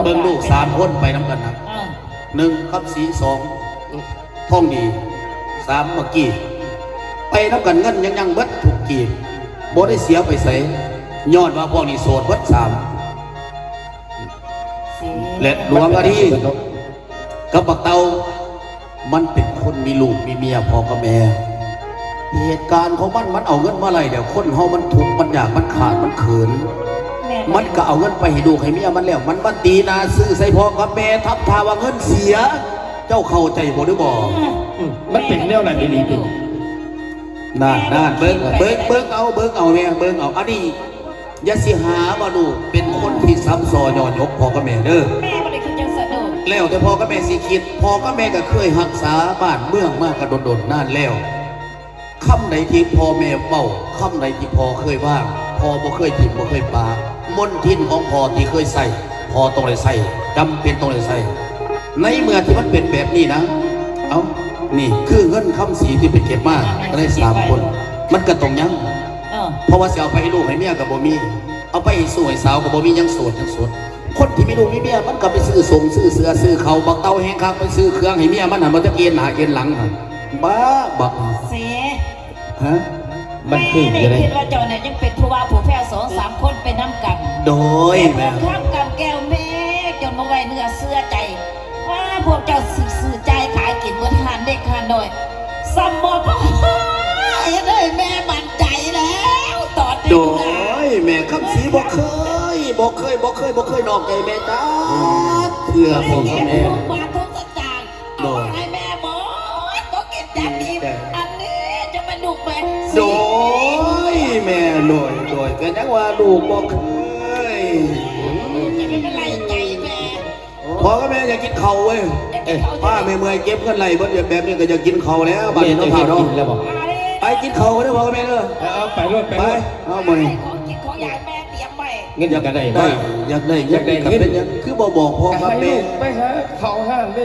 เบิ่งลูก3 คนไปน้ำกันนะ เออ 1ครับสี2ท่องดี3เมื่อกี้ไปน้ำกันเงินยังเบิดถูกกีบบ่ได้เสียไปใส่ย้อนว่าพวกนี้โสดเบิด3และหลวงอาทิกับบักเตามันเป็นคนมีลูกมีเมียพ่อกับแม่เหตุการณ์ของมันเอาเงินมาไรเดี๋ยวคนเฮามันทุกข์มันอยากมันขาดมันเขิน มันก็เอาเงินไปให้ดูให้เมียมันแล้วมันมาตีนาซื้อใส่พ่อกับแม่ทับทาว่าเงินเสีย เจ้าเข้าใจบ่หรือบ่ มันเป็นแนวนั้นดีจริง น่าเบิ่งเอาแม่เบิ่งเอาอันนี้อย่าสิหาว่าลูกเป็นคนที่ซ้ำซอยย้อนยกพ่อกับแม่เด้อ แม่บ่ได้คือจังซั่นเด้อ แล้วแต่พ่อกับแม่สิคิดพ่อกับแม่ก็เคยรักษาบ้านเมืองมากกระโดดนานแล้วคำไหนที่พ่อแม่เป้าคำไหนที่พ่อเคยว่างพ่อบ่เคยทิมบ่เคยปามนทินของพ่อที่เคยใส่พ่อต้องได้ใส่จำเป็นต้องได้ใส่ในเมื่อที่มันเป็นแบบนี้นะเอานี่คือเงินคำสีที่ไปเก็บมาได้3 คนมันก็ต้องยัง เพราะว่าสิเอาไปให้ลูกให้เมียกับบ่มีเอาไปให้สวยสาวกับบ่มียังโสดคนที่มีลูกมีเมียมันก็ไปซื้อส่งซื้อเสื้อซื้อเขาบักเต้าแห้งคักไปซื้อเครื่องให้เมียมันหันมาตะเกียนหน้าเกียนหลังหันบ้าบัก เสีย ฮะ มันคือ แม่ อะไร ได้คิดว่าเจ้าเนี่ยยังเป็นผู้ว่าผู้แพ้2-3 คนเป็นน้ำกัน โดย แม่ แม่ ข้ามกับแก้วแม่จนมาไว้เนื้อเสื้อใจ ว่าพวกเจ้าสื่อใจขายกินบนหานเด็กหานหน่อยซัมมอพ่อเลยแม่มั่นใจแล้วตอน โด นี้นะ ยแม่คำสีบ่เคยนอกใจแม่จ้าเถื่อพ่อกับแม่ มาทุกสัจจางเอาให้แม่หมดก็กินจากนี้อันนี้จะเป็นลูกแม่ โดยแม่โดยก็ยังว่าลูกบ่เคย จะไม่เป็นไรใจแม่ พ่อกับแม่อยากกินข้าวเว้ยป้าแม่เมื่อยเก็บเงินไหลบ่แบบนี้ก็อยากกินข้าวแล้วบัดนี้ เย็ น้อง น เฒ่า กิ เนาะ นแล้วบอก ไปกินข้าวกันเด้อพ่อกับแม่เด้อ เอาไปรถไป ไป รถ เอามื้อนี้ ของกินของยายแม่เตรียมไว้ เงินอยากได้ ได้อยากได้ อยากได้ กับเป็นหยังคือบ่บอกพ่อกับ ให้ แม่ ลูกไปหาเขาห้าง